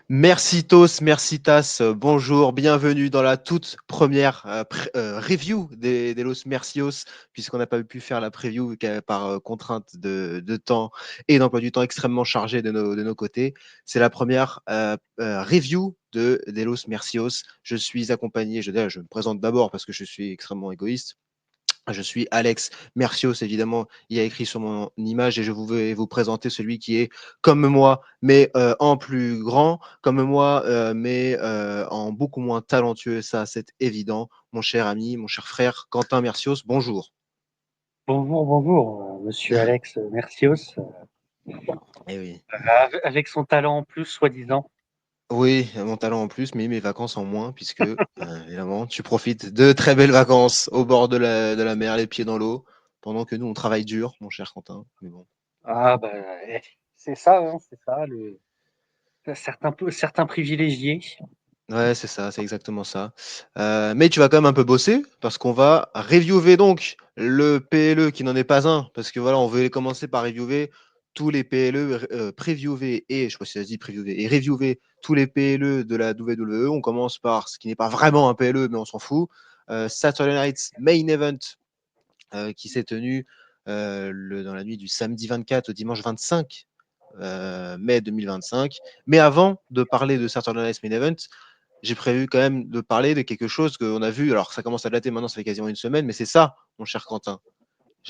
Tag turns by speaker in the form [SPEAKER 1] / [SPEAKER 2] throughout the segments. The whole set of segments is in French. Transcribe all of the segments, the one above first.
[SPEAKER 1] Merci Tas, bonjour, bienvenue dans la toute première review des Los Mercios, puisqu'on n'a pas pu faire la preview par contrainte de temps et d'emploi du temps extrêmement chargé de nos côtés. C'est la première review des Los Mercios. Je suis accompagné, je me présente d'abord parce que je suis extrêmement égoïste. Je suis Alex Mercios, évidemment, il y a écrit sur mon image et je vais vous présenter celui qui est comme moi, mais en plus grand, comme moi, mais en beaucoup moins talentueux, ça c'est évident. Mon cher ami, mon cher frère Quentin Mercios, bonjour.
[SPEAKER 2] Bonjour, bonjour, monsieur Alex Mercios,
[SPEAKER 1] Eh oui.
[SPEAKER 2] avec son talent en plus, soi-disant.
[SPEAKER 1] Oui, mon talent en plus, mais mes vacances en moins, puisque évidemment, tu profites de très belles vacances au bord de la mer, les pieds dans l'eau, pendant que nous on travaille dur, mon cher Quentin. Mais bon.
[SPEAKER 2] Ah bah, c'est ça, hein, c'est ça, certains privilégiés.
[SPEAKER 1] Ouais, c'est ça, c'est exactement ça. Mais tu vas quand même un peu bosser parce qu'on va reviewer donc le PLE qui n'en est pas un, parce que voilà, on veut commencer par reviewer tous les PLE, previewer et je sais pas si ça se dit previewer et reviewer tous les PLE de la WWE. On commence par ce qui n'est pas vraiment un PLE, mais on s'en fout. Saturday Night's Main Event qui s'est tenu dans la nuit du samedi 24 au dimanche 25 mai 2025. Mais avant de parler de Saturday Night's Main Event, j'ai prévu quand même de parler de quelque chose qu'on a vu. Alors, ça commence à dater maintenant, ça fait quasiment une semaine, mais c'est ça, mon cher Quentin.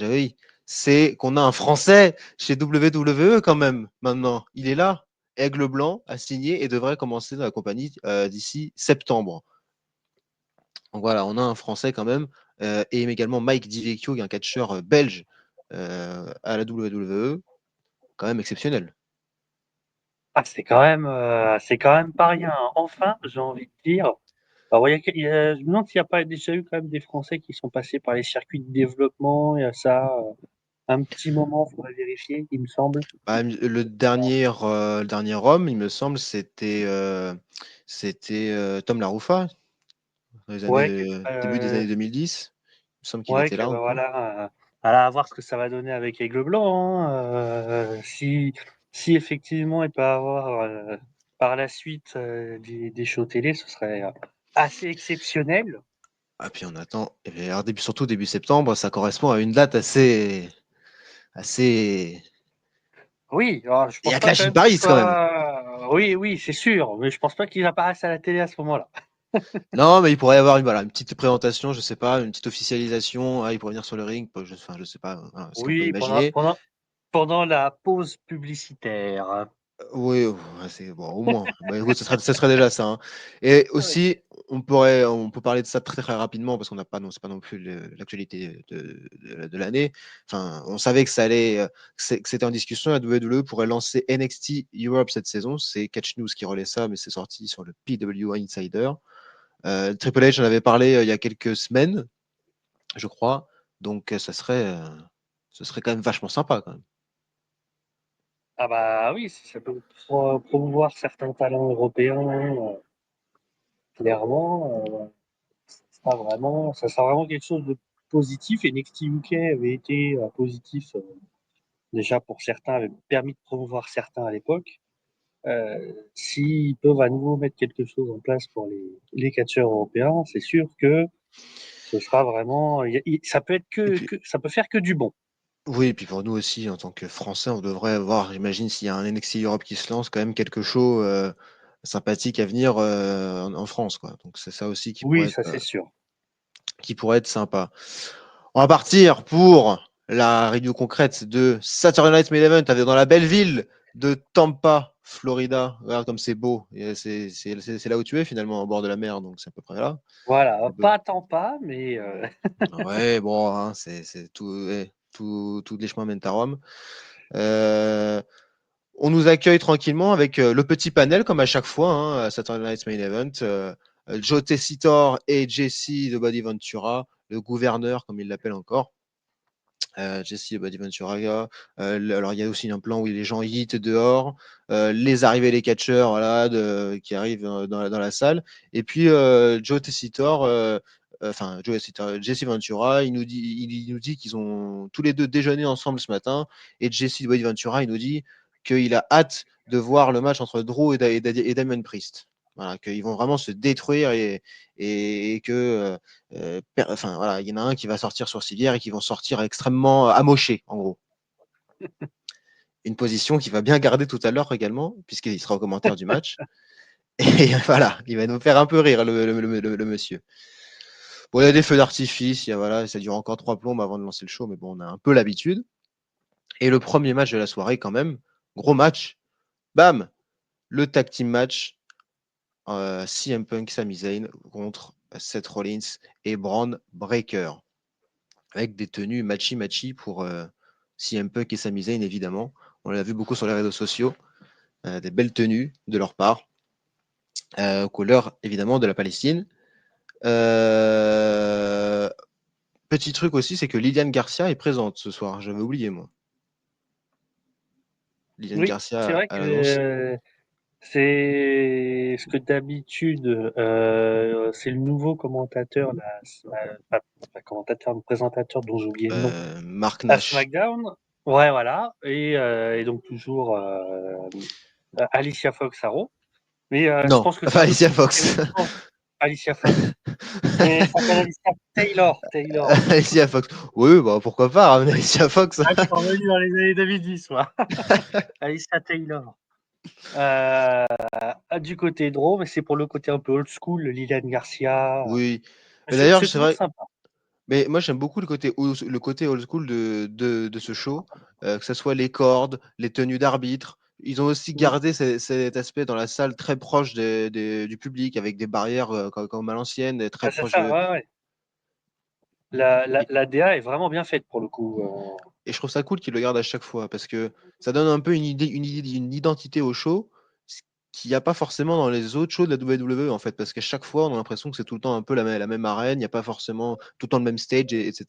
[SPEAKER 1] Oui, c'est qu'on a un Français chez WWE quand même, maintenant. Il est là. Aigle Blanc a signé et devrait commencer dans la compagnie d'ici septembre. Donc voilà, on a un Français quand même. Et également Mike DiVecchio, qui est un catcheur belge à la WWE. Quand même exceptionnel.
[SPEAKER 2] Ah, c'est quand même pas rien, hein. Enfin, j'ai envie de dire. Alors, je me demande s'il n'y a pas déjà eu quand même des Français qui sont passés par les circuits de développement. Il y a ça, un petit moment, il faudrait vérifier, il me semble.
[SPEAKER 1] Bah, le dernier homme, il me semble, c'était Tom Laroufa, dans les
[SPEAKER 2] Ouais,
[SPEAKER 1] début des années 2010. Il me semble qu'il
[SPEAKER 2] ouais,
[SPEAKER 1] était là
[SPEAKER 2] bah,
[SPEAKER 1] encore.
[SPEAKER 2] voilà, à voir ce que ça va donner avec Aigle Blanc, hein. Si effectivement il peut avoir, par la suite, des shows télé, ce serait, assez exceptionnel.
[SPEAKER 1] Ah, puis on attend. Et puis, alors, surtout début septembre, ça correspond à une date assez.
[SPEAKER 2] Oui, alors je
[SPEAKER 1] Il y
[SPEAKER 2] pense
[SPEAKER 1] a
[SPEAKER 2] pas
[SPEAKER 1] Clash
[SPEAKER 2] quand
[SPEAKER 1] in
[SPEAKER 2] même qu'il
[SPEAKER 1] Paris quand même.
[SPEAKER 2] soit oui, oui, c'est sûr, mais je pense pas qu'il apparaisse à la télé à ce moment-là.
[SPEAKER 1] Non, mais il pourrait y avoir voilà, une petite présentation, je sais pas, une petite officialisation. Ah, il pourrait venir sur le ring. Enfin, je sais pas, voilà, ce qu'on peut
[SPEAKER 2] Oui,
[SPEAKER 1] imaginer.
[SPEAKER 2] pendant la pause publicitaire.
[SPEAKER 1] Oui, ouais, c'est bon, au moins. Bah, écoute, ça serait déjà ça, hein. Et
[SPEAKER 2] Oui.
[SPEAKER 1] aussi, on peut parler de ça très très rapidement parce qu'on n'a pas, non, c'est pas non plus l'actualité de l'année. Enfin, on savait que ça allait, que c'était en discussion. La WWE pourrait lancer NXT Europe cette saison. C'est Catch News qui relaie ça, mais c'est sorti sur le PW Insider. Triple H en avait parlé il y a quelques semaines, je crois. Donc, ce serait quand même vachement sympa quand même.
[SPEAKER 2] Ah bah, oui, si ça peut promouvoir certains talents européens, clairement, ça sera vraiment quelque chose de positif. Et NXT UK avait été positif déjà pour certains, avait permis de promouvoir certains à l'époque. S'ils peuvent à nouveau mettre quelque chose en place pour les catcheurs européens, c'est sûr que ce sera vraiment, ça peut être
[SPEAKER 1] Et puis,
[SPEAKER 2] ça peut faire que du bon.
[SPEAKER 1] oui, et puis pour nous aussi, en tant que Français, on devrait avoir, j'imagine, s'il y a un NXT Europe qui se lance, quand même quelque chose sympathique à venir en France, quoi. Donc c'est ça aussi
[SPEAKER 2] Oui, ça c'est sûr.
[SPEAKER 1] qui pourrait être sympa. On va partir pour la review concrète de Saturday Night Main Event dans la belle ville de Tampa, Florida. Regarde comme c'est beau. Et c'est là où tu es finalement, au bord de la mer, donc c'est à peu près là.
[SPEAKER 2] Voilà,
[SPEAKER 1] Le beau-
[SPEAKER 2] pas tant pas, mais
[SPEAKER 1] Ouais, bon, hein, c'est tout, tous les chemins mènent à Rome. Euh, On nous accueille tranquillement avec le petit panel, comme à chaque fois, hein, à Saturday Night's Main Event. Joe Tessitore et Jesse de Body Ventura, le gouverneur, comme il l'appelle encore. Jesse de Body Ventura. Alors, il y a aussi un plan où les gens hit dehors, les arrivées des catcheurs voilà, qui arrivent dans la salle. Et puis, Joe Tessitore. Enfin, Jesse Ventura, il nous dit qu'ils ont tous les deux déjeuné ensemble ce matin. Et Jesse de Body Ventura, il nous dit qu'il a hâte de voir le match entre Drew et Damien Priest. Voilà, qu'ils vont vraiment se détruire et que enfin, voilà, il y en a un qui va sortir sur civière et qui vont sortir extrêmement amochés, en gros. Une position qu'il va bien garder tout à l'heure également, puisqu'il sera au commentaire du match. Et voilà, il va nous faire un peu rire, le monsieur. Bon, il y a des feux d'artifice, voilà, ça dure encore 3 plombes avant de lancer le show, mais bon, on a un peu l'habitude. Et le premier match de la soirée, quand même, gros match, bam, le tag team match, CM Punk, Sami Zayn contre Seth Rollins et Braun Breaker, avec des tenues matchy pour CM Punk et Sami Zayn, évidemment. On l'a vu beaucoup sur les réseaux sociaux, des belles tenues de leur part, couleur évidemment de la Palestine. Petit truc aussi, c'est que Liliane Garcia est présente ce soir. J'avais oublié, moi. Liliane
[SPEAKER 2] Oui, c'est
[SPEAKER 1] Garcia
[SPEAKER 2] vrai
[SPEAKER 1] à l'annonce.
[SPEAKER 2] que c'est ce que d'habitude, c'est le nouveau commentateur, pas commentateur, le présentateur dont j'ai oublié le nom,
[SPEAKER 1] Mark
[SPEAKER 2] à
[SPEAKER 1] Nash.
[SPEAKER 2] SmackDown. Ouais, voilà. Et donc toujours Alicia Fox Arrow. Mais je
[SPEAKER 1] Non,
[SPEAKER 2] pense que c'est
[SPEAKER 1] pas
[SPEAKER 2] un peu
[SPEAKER 1] Alicia
[SPEAKER 2] plus vieux qu'elle
[SPEAKER 1] Fox.
[SPEAKER 2] ne pense. Alicia Fox. Mais elle s'appelle Alicia Taylor. Taylor.
[SPEAKER 1] Alicia Fox. Oui, bah pourquoi pas, hein, Alicia Fox.
[SPEAKER 2] Ah, je suis revenu dans les années 2010, moi. Alicia Taylor. Du côté draw, mais c'est pour le côté un peu old school, Liliane Garcia.
[SPEAKER 1] Oui. Mais d'ailleurs,
[SPEAKER 2] C'est
[SPEAKER 1] c'est
[SPEAKER 2] toujours
[SPEAKER 1] vrai.
[SPEAKER 2] sympa.
[SPEAKER 1] Mais moi, j'aime beaucoup le côté old school de ce show, que ce soit les cordes, les tenues d'arbitre. Ils ont aussi
[SPEAKER 2] Mm.
[SPEAKER 1] gardé cet aspect dans la salle très proche du public, avec des barrières comme à l'ancienne, très
[SPEAKER 2] Ah, c'est
[SPEAKER 1] proche
[SPEAKER 2] ça,
[SPEAKER 1] de.
[SPEAKER 2] ouais, ouais.
[SPEAKER 1] Et,
[SPEAKER 2] La DA est vraiment bien faite pour le coup.
[SPEAKER 1] et je trouve ça cool qu'ils le gardent à chaque fois, parce que ça donne un peu une identité au show, ce qu'il n'y a pas forcément dans les autres shows de la WWE, en fait, parce qu'à chaque fois, on a l'impression que c'est tout le temps un peu la même arène, il n'y a pas forcément tout le temps le même stage, etc.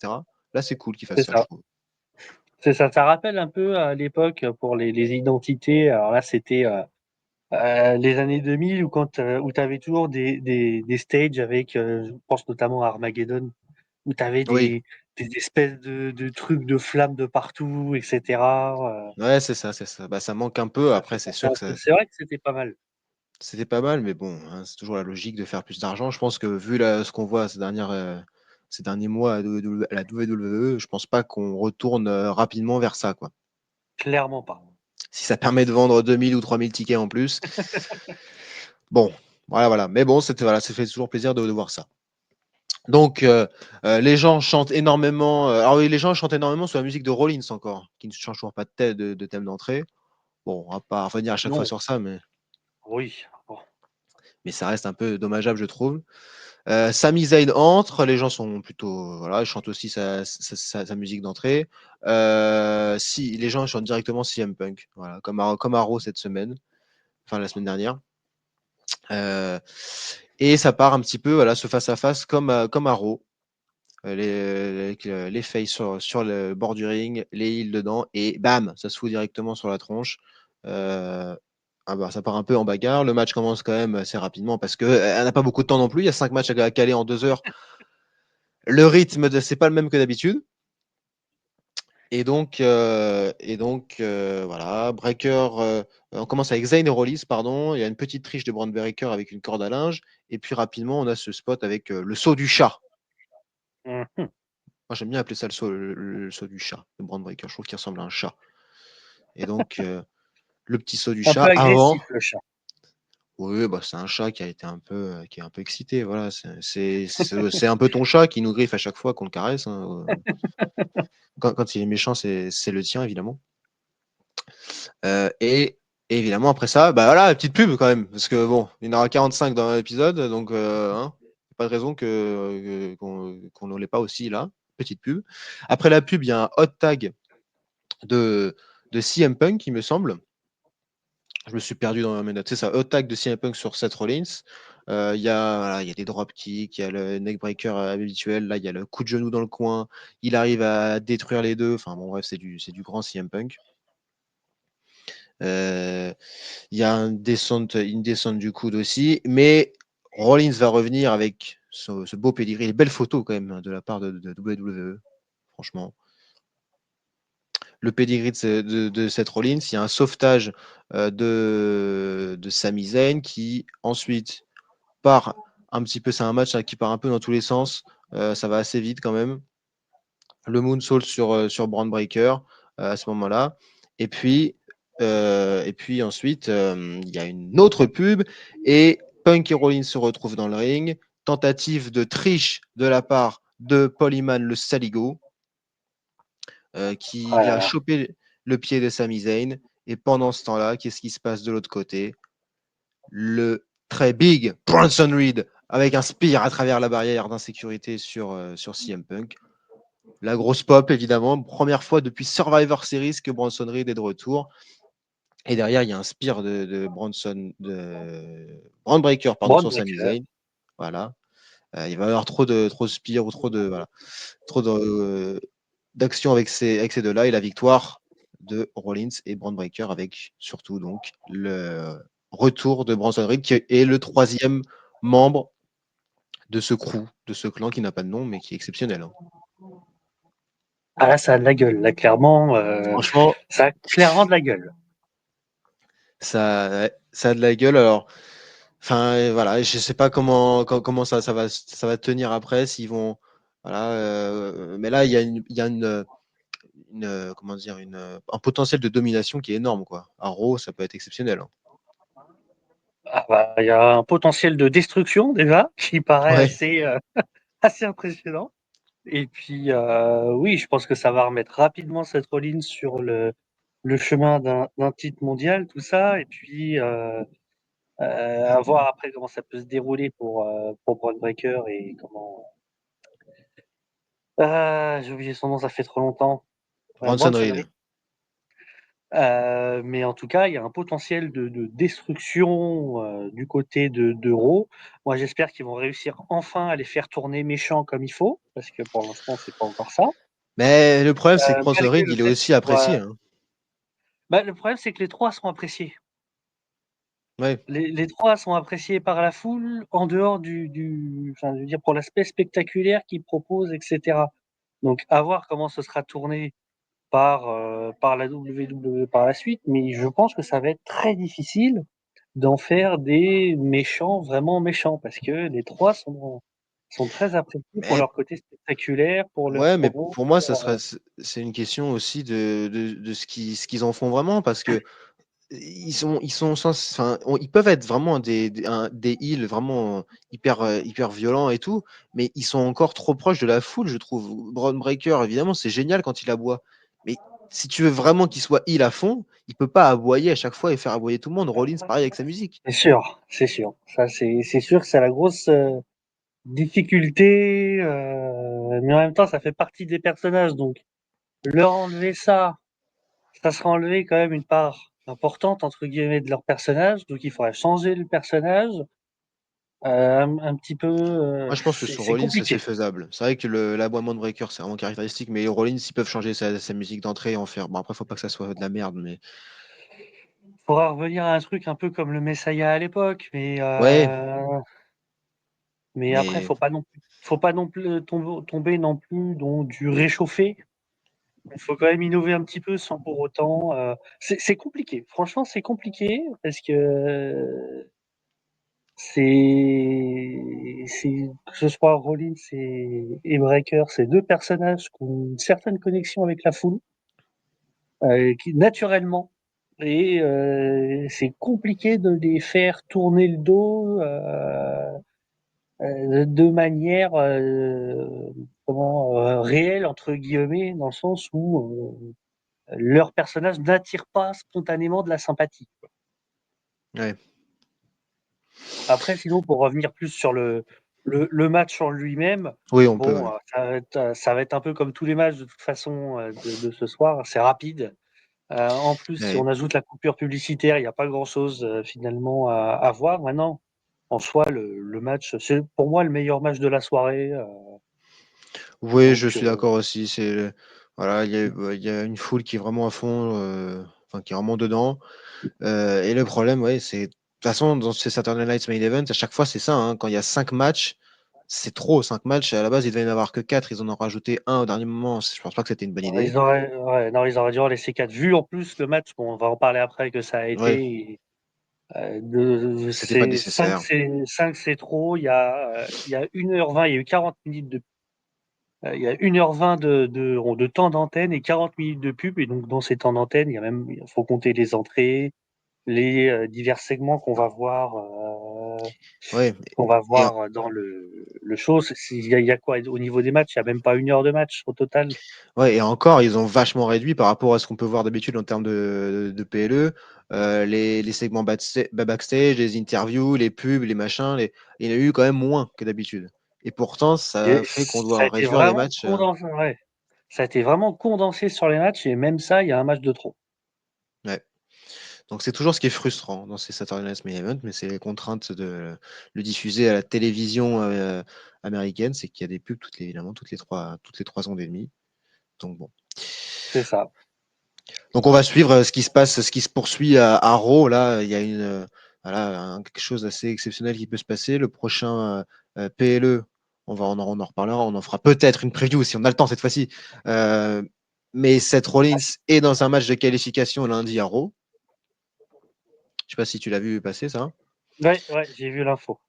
[SPEAKER 1] Là, c'est cool qu'ils fassent
[SPEAKER 2] C'est
[SPEAKER 1] ça, je
[SPEAKER 2] ça.
[SPEAKER 1] trouve.
[SPEAKER 2] C'est ça. Ça rappelle un peu à l'époque pour les identités. Alors là, c'était les années 2000 où où tu avais toujours des stages avec, je pense notamment à Armageddon, où tu avais
[SPEAKER 1] Oui.
[SPEAKER 2] des espèces de trucs de flammes de partout, etc.
[SPEAKER 1] Ouais, c'est ça, c'est ça. Bah, ça manque un peu.
[SPEAKER 2] Ça fait
[SPEAKER 1] Après, c'est
[SPEAKER 2] penser
[SPEAKER 1] sûr
[SPEAKER 2] un
[SPEAKER 1] que
[SPEAKER 2] peu. C'est vrai que c'était pas mal.
[SPEAKER 1] c'était pas mal, mais bon, hein, c'est toujours la logique de faire plus d'argent. Je pense que vu ce qu'on voit ces derniers mois à la WWE, je pense pas qu'on retourne rapidement vers ça, quoi.
[SPEAKER 2] Clairement pas.
[SPEAKER 1] Si ça permet de vendre 2000 ou 3000 tickets en plus, bon, voilà, voilà. Mais bon, voilà, ça fait toujours plaisir de voir ça. Donc, les gens chantent énormément. Alors oui, les gens chantent énormément sur la musique de Rollins encore, qui ne change toujours pas de thème d'entrée. Bon, on va pas revenir à chaque fois
[SPEAKER 2] Non.
[SPEAKER 1] sur ça,
[SPEAKER 2] Oui. Bon.
[SPEAKER 1] mais ça reste un peu dommageable, je trouve. Sami Zayn entre, les gens sont plutôt, voilà, ils chantent aussi sa musique d'entrée. Si les gens chantent directement CM Punk, voilà, comme à Raw cette semaine, enfin la semaine dernière. Et ça part un petit peu, voilà, ce face à face comme à Raw. Avec les faces sur le bord du ring, les heels dedans, et bam, ça se fout directement sur la tronche. Bah, ça part un peu en bagarre. Le match commence quand même assez rapidement parce qu'elle n'a pas beaucoup de temps non plus. Il y a 5 matchs à caler en 2 heures. Le rythme, c'est pas le même que d'habitude. Voilà, Breaker, on commence avec Zayn et Rollins, pardon. Il y a une petite triche de Braun Breaker avec une corde à linge. Et puis rapidement, on a ce spot avec le saut du chat.
[SPEAKER 2] Mhm.
[SPEAKER 1] Moi, j'aime bien appeler ça le saut du chat, le Braun Breaker. Je trouve qu'il ressemble à un chat. Et donc, le petit saut du
[SPEAKER 2] Un peu
[SPEAKER 1] chat avant.
[SPEAKER 2] agressif, le chat.
[SPEAKER 1] Oui, bah, c'est un chat qui a été qui est un peu excité. Voilà, c'est un peu ton chat qui nous griffe à chaque fois qu'on le caresse, hein. Quand il est méchant, c'est le tien, évidemment. Et évidemment, après ça, bah voilà, petite pub quand même, parce que bon, il y en aura 45 dans l'épisode, donc hein, pas de raison qu'on ne l'ait pas aussi là. Petite pub. Après la pub, il y a un hot tag de CM Punk, il me semble. Je me suis perdu dans mes notes. C'est ça, hot tag de CM Punk sur Seth Rollins. Voilà, il y a des dropkicks, il y a le neckbreaker habituel, là il y a le coup de genou dans le coin, il arrive à détruire les deux. Enfin bon, bref, c'est du grand CM Punk. Il y a une descente du coude aussi, mais Rollins va revenir avec ce beau pedigree, les belles photos quand même de la part de WWE, franchement. le pedigree de Seth Rollins. Il y a un sauvetage de Sami Zayn qui ensuite part un petit peu. C'est un match qui part un peu dans tous les sens. Ça va assez vite quand même. Le moonsault sur Braun Breaker à ce moment-là. Et puis ensuite, il y a une autre pub et Punk et Rollins se retrouvent dans le ring. Tentative de triche de la part de Paul Heyman, le Saligo, qui
[SPEAKER 2] Ah là
[SPEAKER 1] vient
[SPEAKER 2] là.
[SPEAKER 1] choper le pied de Sami Zayn. Et pendant ce temps-là, qu'est-ce qui se passe de l'autre côté? Le très big Bronson Reed avec un spear à travers la barrière d'insécurité sur CM Punk. La grosse pop, évidemment. Première fois depuis Survivor Series que Bronson Reed est de retour. Et derrière, il y a un spear de Braun Breaker, pardon,
[SPEAKER 2] Braun
[SPEAKER 1] sur Sami
[SPEAKER 2] Breaker.
[SPEAKER 1] Zayn. Voilà. Il va y avoir trop de spear ou trop d'action avec ces deux-là. Et la victoire de Rollins et Braun Breaker avec surtout donc le retour de Bronson Reed qui est le troisième membre de ce crew, de ce clan qui n'a pas de nom mais qui est exceptionnel. Hein.
[SPEAKER 2] Ah là, ça a de la gueule. Là, clairement,
[SPEAKER 1] Franchement,
[SPEAKER 2] ça a clairement de la gueule.
[SPEAKER 1] ça a de la gueule. Alors, enfin, voilà, je sais pas comment ça va tenir après, s'ils vont, voilà, mais là, il y a comment dire, un potentiel de domination qui est énorme, quoi. À Raw, ça peut être exceptionnel. Hein.
[SPEAKER 2] Ah bah, il y a un potentiel de destruction déjà qui paraît
[SPEAKER 1] Ouais.
[SPEAKER 2] assez impressionnant. Et puis, oui, je pense que ça va remettre rapidement Seth Rollins sur le chemin d'un titre mondial, tout ça. Et puis, à voir après comment ça peut se dérouler pour Braun Breaker et comment. J'ai oublié son nom, ça fait trop longtemps.
[SPEAKER 1] Bronson
[SPEAKER 2] Bronson
[SPEAKER 1] Reed.
[SPEAKER 2] Reed. Mais en tout cas, il y a un potentiel de destruction du côté de Raw. Moi, j'espère qu'ils vont réussir enfin à les faire tourner méchants comme il faut, parce que pour l'instant, c'est pas encore ça.
[SPEAKER 1] Mais le problème, c'est que Bronson
[SPEAKER 2] Malgré
[SPEAKER 1] Reed,
[SPEAKER 2] le
[SPEAKER 1] il est
[SPEAKER 2] fait
[SPEAKER 1] aussi
[SPEAKER 2] qu'ils
[SPEAKER 1] apprécié.
[SPEAKER 2] soient.
[SPEAKER 1] Hein.
[SPEAKER 2] Bah, le problème, c'est que les trois sont appréciés.
[SPEAKER 1] Ouais.
[SPEAKER 2] Les trois sont appréciés par la foule en dehors enfin, je veux dire, pour l'aspect spectaculaire qu'ils proposent, etc. Donc, à voir comment ce sera tourné par la WWE par la suite, mais je pense que ça va être très difficile d'en faire des méchants, vraiment méchants, parce que les trois sont très appréciés pour
[SPEAKER 1] Mais
[SPEAKER 2] leur côté spectaculaire, pour leur
[SPEAKER 1] ouais, mais
[SPEAKER 2] promo.
[SPEAKER 1] pour moi, c'est une question aussi de ce qu'ils en font vraiment, parce que ils sont enfin, ils peuvent être vraiment des heals vraiment hyper violents et tout, mais ils sont encore trop proches de la foule, je trouve. Braun Breaker, évidemment, c'est génial quand il aboie, mais si tu veux vraiment qu'il soit heal à fond, il peut pas aboyer à chaque fois et faire aboyer tout le monde. Rollins, pareil avec sa musique.
[SPEAKER 2] C'est sûr, c'est sûr. Ça, c'est sûr que c'est la grosse difficulté, mais en même temps, ça fait partie des personnages, donc leur enlever ça, ça sera enlever quand même une part importante entre guillemets de leur personnage, donc il faudrait changer le personnage un petit peu.
[SPEAKER 1] Moi, je pense que sur
[SPEAKER 2] C'est
[SPEAKER 1] Rollins, c'est
[SPEAKER 2] compliqué.
[SPEAKER 1] faisable. C'est vrai que l'aboiement de Breaker, c'est vraiment caractéristique, mais Rollins, ils peuvent changer sa musique d'entrée et en faire. Bon, après, faut pas que ça soit de la merde, mais
[SPEAKER 2] Il faudra revenir à un truc un peu comme le Messiah à l'époque,
[SPEAKER 1] ouais,
[SPEAKER 2] mais après,
[SPEAKER 1] mais
[SPEAKER 2] faut pas non plus tomber non plus dans du réchauffé. Il faut quand même innover un petit peu sans pour autant. C'est compliqué. Franchement, c'est compliqué parce que que ce soit Rollins et Breaker, c'est deux personnages qui ont une certaine connexion avec la foule, qui naturellement. Et c'est compliqué de les faire tourner le dos de manière réelle entre guillemets, dans le sens où leur personnage n'attire pas spontanément de la sympathie.
[SPEAKER 1] ouais.
[SPEAKER 2] Après, sinon, pour revenir plus sur le match en lui-même,
[SPEAKER 1] Oui, on peut,
[SPEAKER 2] bon,
[SPEAKER 1] ouais.
[SPEAKER 2] ça va être un peu comme tous les matchs de toute façon de ce soir, c'est rapide. En plus, si
[SPEAKER 1] Ouais.
[SPEAKER 2] on ajoute la coupure publicitaire, il n'y a pas grand-chose finalement à voir. Maintenant, en soi, le match, c'est pour moi le meilleur match de la soirée.
[SPEAKER 1] Oui, je
[SPEAKER 2] Donc,
[SPEAKER 1] suis d'accord aussi. Voilà, il y a une foule qui est vraiment à fond, enfin qui est vraiment dedans. Et le problème, ouais, c'est de toute façon dans ces Saturday Night Main Event, à chaque fois c'est ça. Hein, quand il y a 5 matchs, c'est trop, 5 matchs. À la base, il devait y en avoir que 4. Ils en ont rajouté un au dernier moment. Je pense pas que c'était une bonne idée.
[SPEAKER 2] Ils auraient dû en laisser 4. Vu en plus le match, on va en parler après, que ça a
[SPEAKER 1] Ouais,
[SPEAKER 2] été.
[SPEAKER 1] c'était pas
[SPEAKER 2] C'est 5,
[SPEAKER 1] nécessaire.
[SPEAKER 2] c'est trop. Il y a 1h20, il y a eu 40 minutes il y a 1h20 de temps d'antenne et 40 minutes de pub. Et donc, dans ces temps d'antenne, il faut compter les entrées, les divers segments
[SPEAKER 1] Ouais,
[SPEAKER 2] qu'on va
[SPEAKER 1] et,
[SPEAKER 2] voir dans le show. Il y a quoi au niveau des matchs? Il n'y a même pas 1 heure de match au total.
[SPEAKER 1] ouais, et encore, ils ont vachement réduit par rapport à ce qu'on peut voir d'habitude en termes de PLE. Les segments backstage, les interviews, les pubs, les machins, il y en a eu quand même moins que d'habitude. Et pourtant, ça
[SPEAKER 2] Et
[SPEAKER 1] fait qu'on
[SPEAKER 2] ça a
[SPEAKER 1] doit
[SPEAKER 2] été
[SPEAKER 1] réduire les
[SPEAKER 2] vraiment
[SPEAKER 1] matchs.
[SPEAKER 2] condensé. Ouais. Ça a été vraiment condensé sur les matchs et même ça, il y a un match de trop.
[SPEAKER 1] Ouais. Donc c'est toujours ce qui est frustrant dans ces Saturday Night Main Event, mais c'est les contraintes de le diffuser à la télévision américaine, c'est qu'il y a des pubs évidemment toutes les 3 secondes et demie. Donc bon.
[SPEAKER 2] C'est ça.
[SPEAKER 1] Donc on va suivre ce qui se poursuit à Raw. Là, il y a voilà, quelque chose d'assez exceptionnel qui peut se passer. Le prochain PLE, on en reparlera. On en fera peut-être une preview si on a le temps cette fois-ci. Mais Seth Rollins est dans un match de qualification lundi à Raw. Je sais pas si tu l'as vu passer ça.
[SPEAKER 2] Ouais, j'ai vu l'info.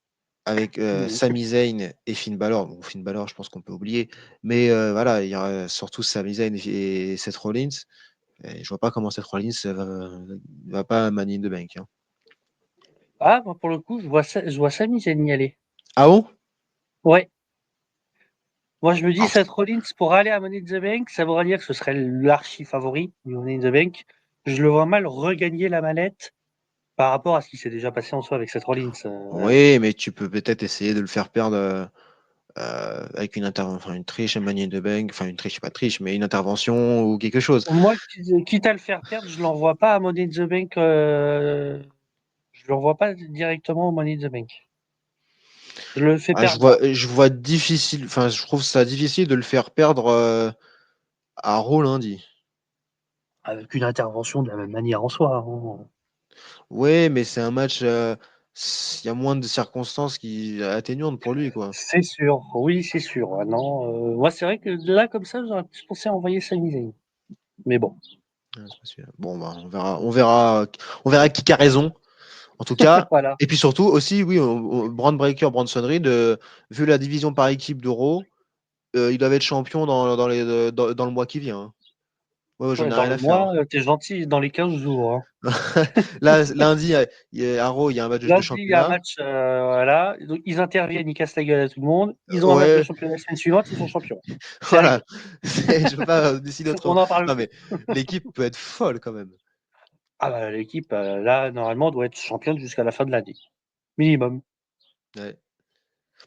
[SPEAKER 1] Avec
[SPEAKER 2] Mhm.
[SPEAKER 1] Sami Zayn et Finn Balor. Bon, Finn Balor, je pense qu'on peut oublier. Mais voilà, il y aura surtout Sami Zayn et Seth Rollins. Et je vois pas comment Seth Rollins va pas Money in the Bank, hein.
[SPEAKER 2] Ah, moi, pour le coup, je vois Sami Zayn y aller.
[SPEAKER 1] Ah bon?
[SPEAKER 2] Ouais. Moi, je me dis,
[SPEAKER 1] Alors,
[SPEAKER 2] Seth Rollins, pour aller à Money in the Bank, ça voudrait dire que ce serait l'archi favori du Money in the Bank. Je le vois mal regagner la mallette par rapport à ce qui s'est déjà passé en soi avec Seth Rollins.
[SPEAKER 1] oui, mais tu peux peut-être essayer de le faire perdre avec enfin, une triche à Money in the Bank, enfin une triche, pas triche, mais une intervention ou quelque chose.
[SPEAKER 2] Moi, quitte à le faire perdre, je l'envoie pas à Money in the Bank. Je l'envoie pas directement au Money in the Bank. Je le fais
[SPEAKER 1] Ah,
[SPEAKER 2] perdre là,
[SPEAKER 1] je vois difficile, enfin, je trouve ça difficile de le faire perdre à Raw lundi.
[SPEAKER 2] avec une intervention de la même manière en soi, hein.
[SPEAKER 1] Ouais, mais c'est un match, il y a moins de circonstances atténuantes pour lui, quoi.
[SPEAKER 2] C'est sûr, oui, c'est sûr. Ah non, moi, c'est vrai que là, comme ça, j'aurais plus pensé à envoyer Sami Zayn. Mais bon,
[SPEAKER 1] Ouais, c'est pas celui-là. Bon, bah, on verra qui a raison, en tout cas.
[SPEAKER 2] voilà.
[SPEAKER 1] Et puis surtout aussi, oui, Braun Breaker, Bronson Reed, vu la division par équipe d'Euro, ils doivent être champions dans le mois qui vient, hein. Ouais, ouais, j'en
[SPEAKER 2] Ouais,
[SPEAKER 1] ai
[SPEAKER 2] dans
[SPEAKER 1] rien
[SPEAKER 2] le
[SPEAKER 1] à faire, hein.
[SPEAKER 2] mois, t'es gentil, dans les 15 jours, hein.
[SPEAKER 1] Là, lundi, à Raw, il y a un match de
[SPEAKER 2] Lundi, il y a un
[SPEAKER 1] championnat.
[SPEAKER 2] match, voilà. Donc, ils interviennent, ils cassent la gueule à tout le monde. Ils ont un match de
[SPEAKER 1] Ouais,
[SPEAKER 2] championnat la semaine suivante, ils sont champions. C'est
[SPEAKER 1] voilà.
[SPEAKER 2] réglé.
[SPEAKER 1] Je peux pas décider
[SPEAKER 2] On
[SPEAKER 1] autrement.
[SPEAKER 2] n'en parle
[SPEAKER 1] Non,
[SPEAKER 2] plus.
[SPEAKER 1] mais l'équipe peut être folle quand même.
[SPEAKER 2] Ah bah, l'équipe, là, normalement, doit être championne jusqu'à la fin de l'année. Minimum.
[SPEAKER 1] Ouais.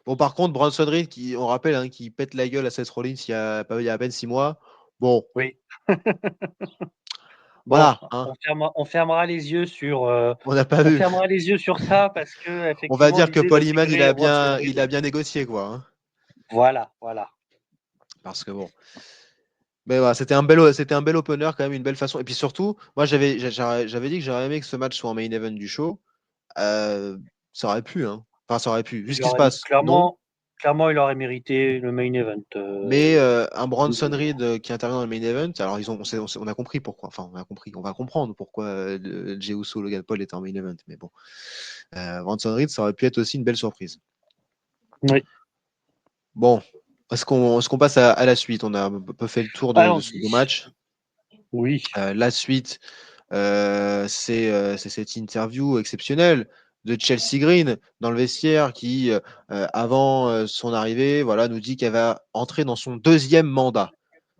[SPEAKER 1] Bon, par contre, Bronson Reed, on rappelle, hein, qui pète la gueule à Seth Rollins il y a à peine 6 mois. Bon,
[SPEAKER 2] Oui. Bon,
[SPEAKER 1] voilà, hein,
[SPEAKER 2] on fermera les yeux sur,
[SPEAKER 1] on n'a pas
[SPEAKER 2] on
[SPEAKER 1] vu.
[SPEAKER 2] fermera les yeux sur ça parce que
[SPEAKER 1] On va
[SPEAKER 2] effectivement
[SPEAKER 1] dire que
[SPEAKER 2] l'idée
[SPEAKER 1] Paul Heyman,
[SPEAKER 2] d'intégrer Bronson
[SPEAKER 1] il
[SPEAKER 2] Reed.
[SPEAKER 1] a bien négocié, quoi, hein.
[SPEAKER 2] Voilà, voilà.
[SPEAKER 1] Parce que bon. Mais voilà, c'était un bel opener, quand même, une belle façon. Et puis surtout, moi, j'avais dit que j'aurais aimé que ce match soit en main event du show. Euh, Ça aurait pu, hein. Enfin, ça aurait pu. Vu ce
[SPEAKER 2] Il
[SPEAKER 1] qui se
[SPEAKER 2] aurait
[SPEAKER 1] passe, non.
[SPEAKER 2] clairement, il aurait mérité le main event.
[SPEAKER 1] Mais un Bronson Reed qui intervient dans le main event, alors on a compris pourquoi. Enfin, on va comprendre pourquoi Jey Uso, Logan Paul était en main event. Mais bon, Bronson Reed, ça aurait pu être aussi une belle surprise.
[SPEAKER 2] Oui.
[SPEAKER 1] Bon, est-ce qu'on passe à la suite? On a un peu fait le tour de ce beau
[SPEAKER 2] Allons-y.
[SPEAKER 1] match.
[SPEAKER 2] Oui.
[SPEAKER 1] La suite, c'est cette interview exceptionnelle de Chelsea Green dans le vestiaire qui, avant son arrivée, voilà, nous dit qu'elle va entrer dans son deuxième mandat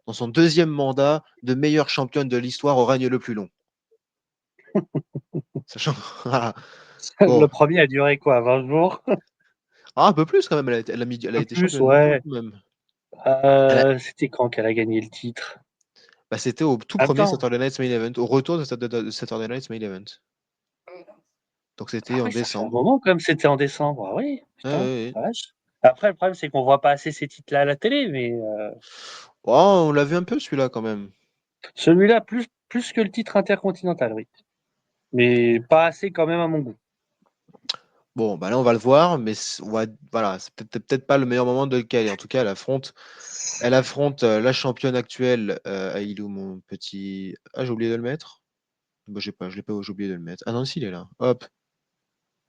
[SPEAKER 1] de meilleure championne de l'histoire au règne le plus long. Sachant, voilà.
[SPEAKER 2] Le
[SPEAKER 1] Bon,
[SPEAKER 2] premier a duré quoi, 20 jours?
[SPEAKER 1] un peu plus quand même, elle a
[SPEAKER 2] Un peu
[SPEAKER 1] été
[SPEAKER 2] plus,
[SPEAKER 1] championne longtemps
[SPEAKER 2] ouais.
[SPEAKER 1] tout de même. Elle a-
[SPEAKER 2] C'était quand qu'elle a gagné le titre?
[SPEAKER 1] Bah, c'était au tout premier
[SPEAKER 2] Attends.
[SPEAKER 1] Saturday Night Main Event, au retour de Saturday Night Main Event. Donc
[SPEAKER 2] Ah
[SPEAKER 1] c'était en
[SPEAKER 2] oui, ça fait un
[SPEAKER 1] décembre.
[SPEAKER 2] moment comme c'était en décembre. Ah oui,
[SPEAKER 1] Ouais,
[SPEAKER 2] putain,
[SPEAKER 1] ouais, ouais.
[SPEAKER 2] la vache. Après, le problème, c'est qu'on voit pas assez ces titres-là à la télé, mais
[SPEAKER 1] Oh, on l'a vu un peu celui-là quand même.
[SPEAKER 2] celui-là, plus que le titre intercontinental, oui. Mais pas assez quand même à mon goût.
[SPEAKER 1] Bon, bah là, on va le voir, mais voilà, c'est peut-être pas le meilleur moment de le caler. En tout cas, elle affronte la championne actuelle. Il est où mon petit. Ah, j'ai oublié de le mettre. Bah, je l'ai pas, j'ai oublié de le mettre. Ah non, si, il est là. Hop.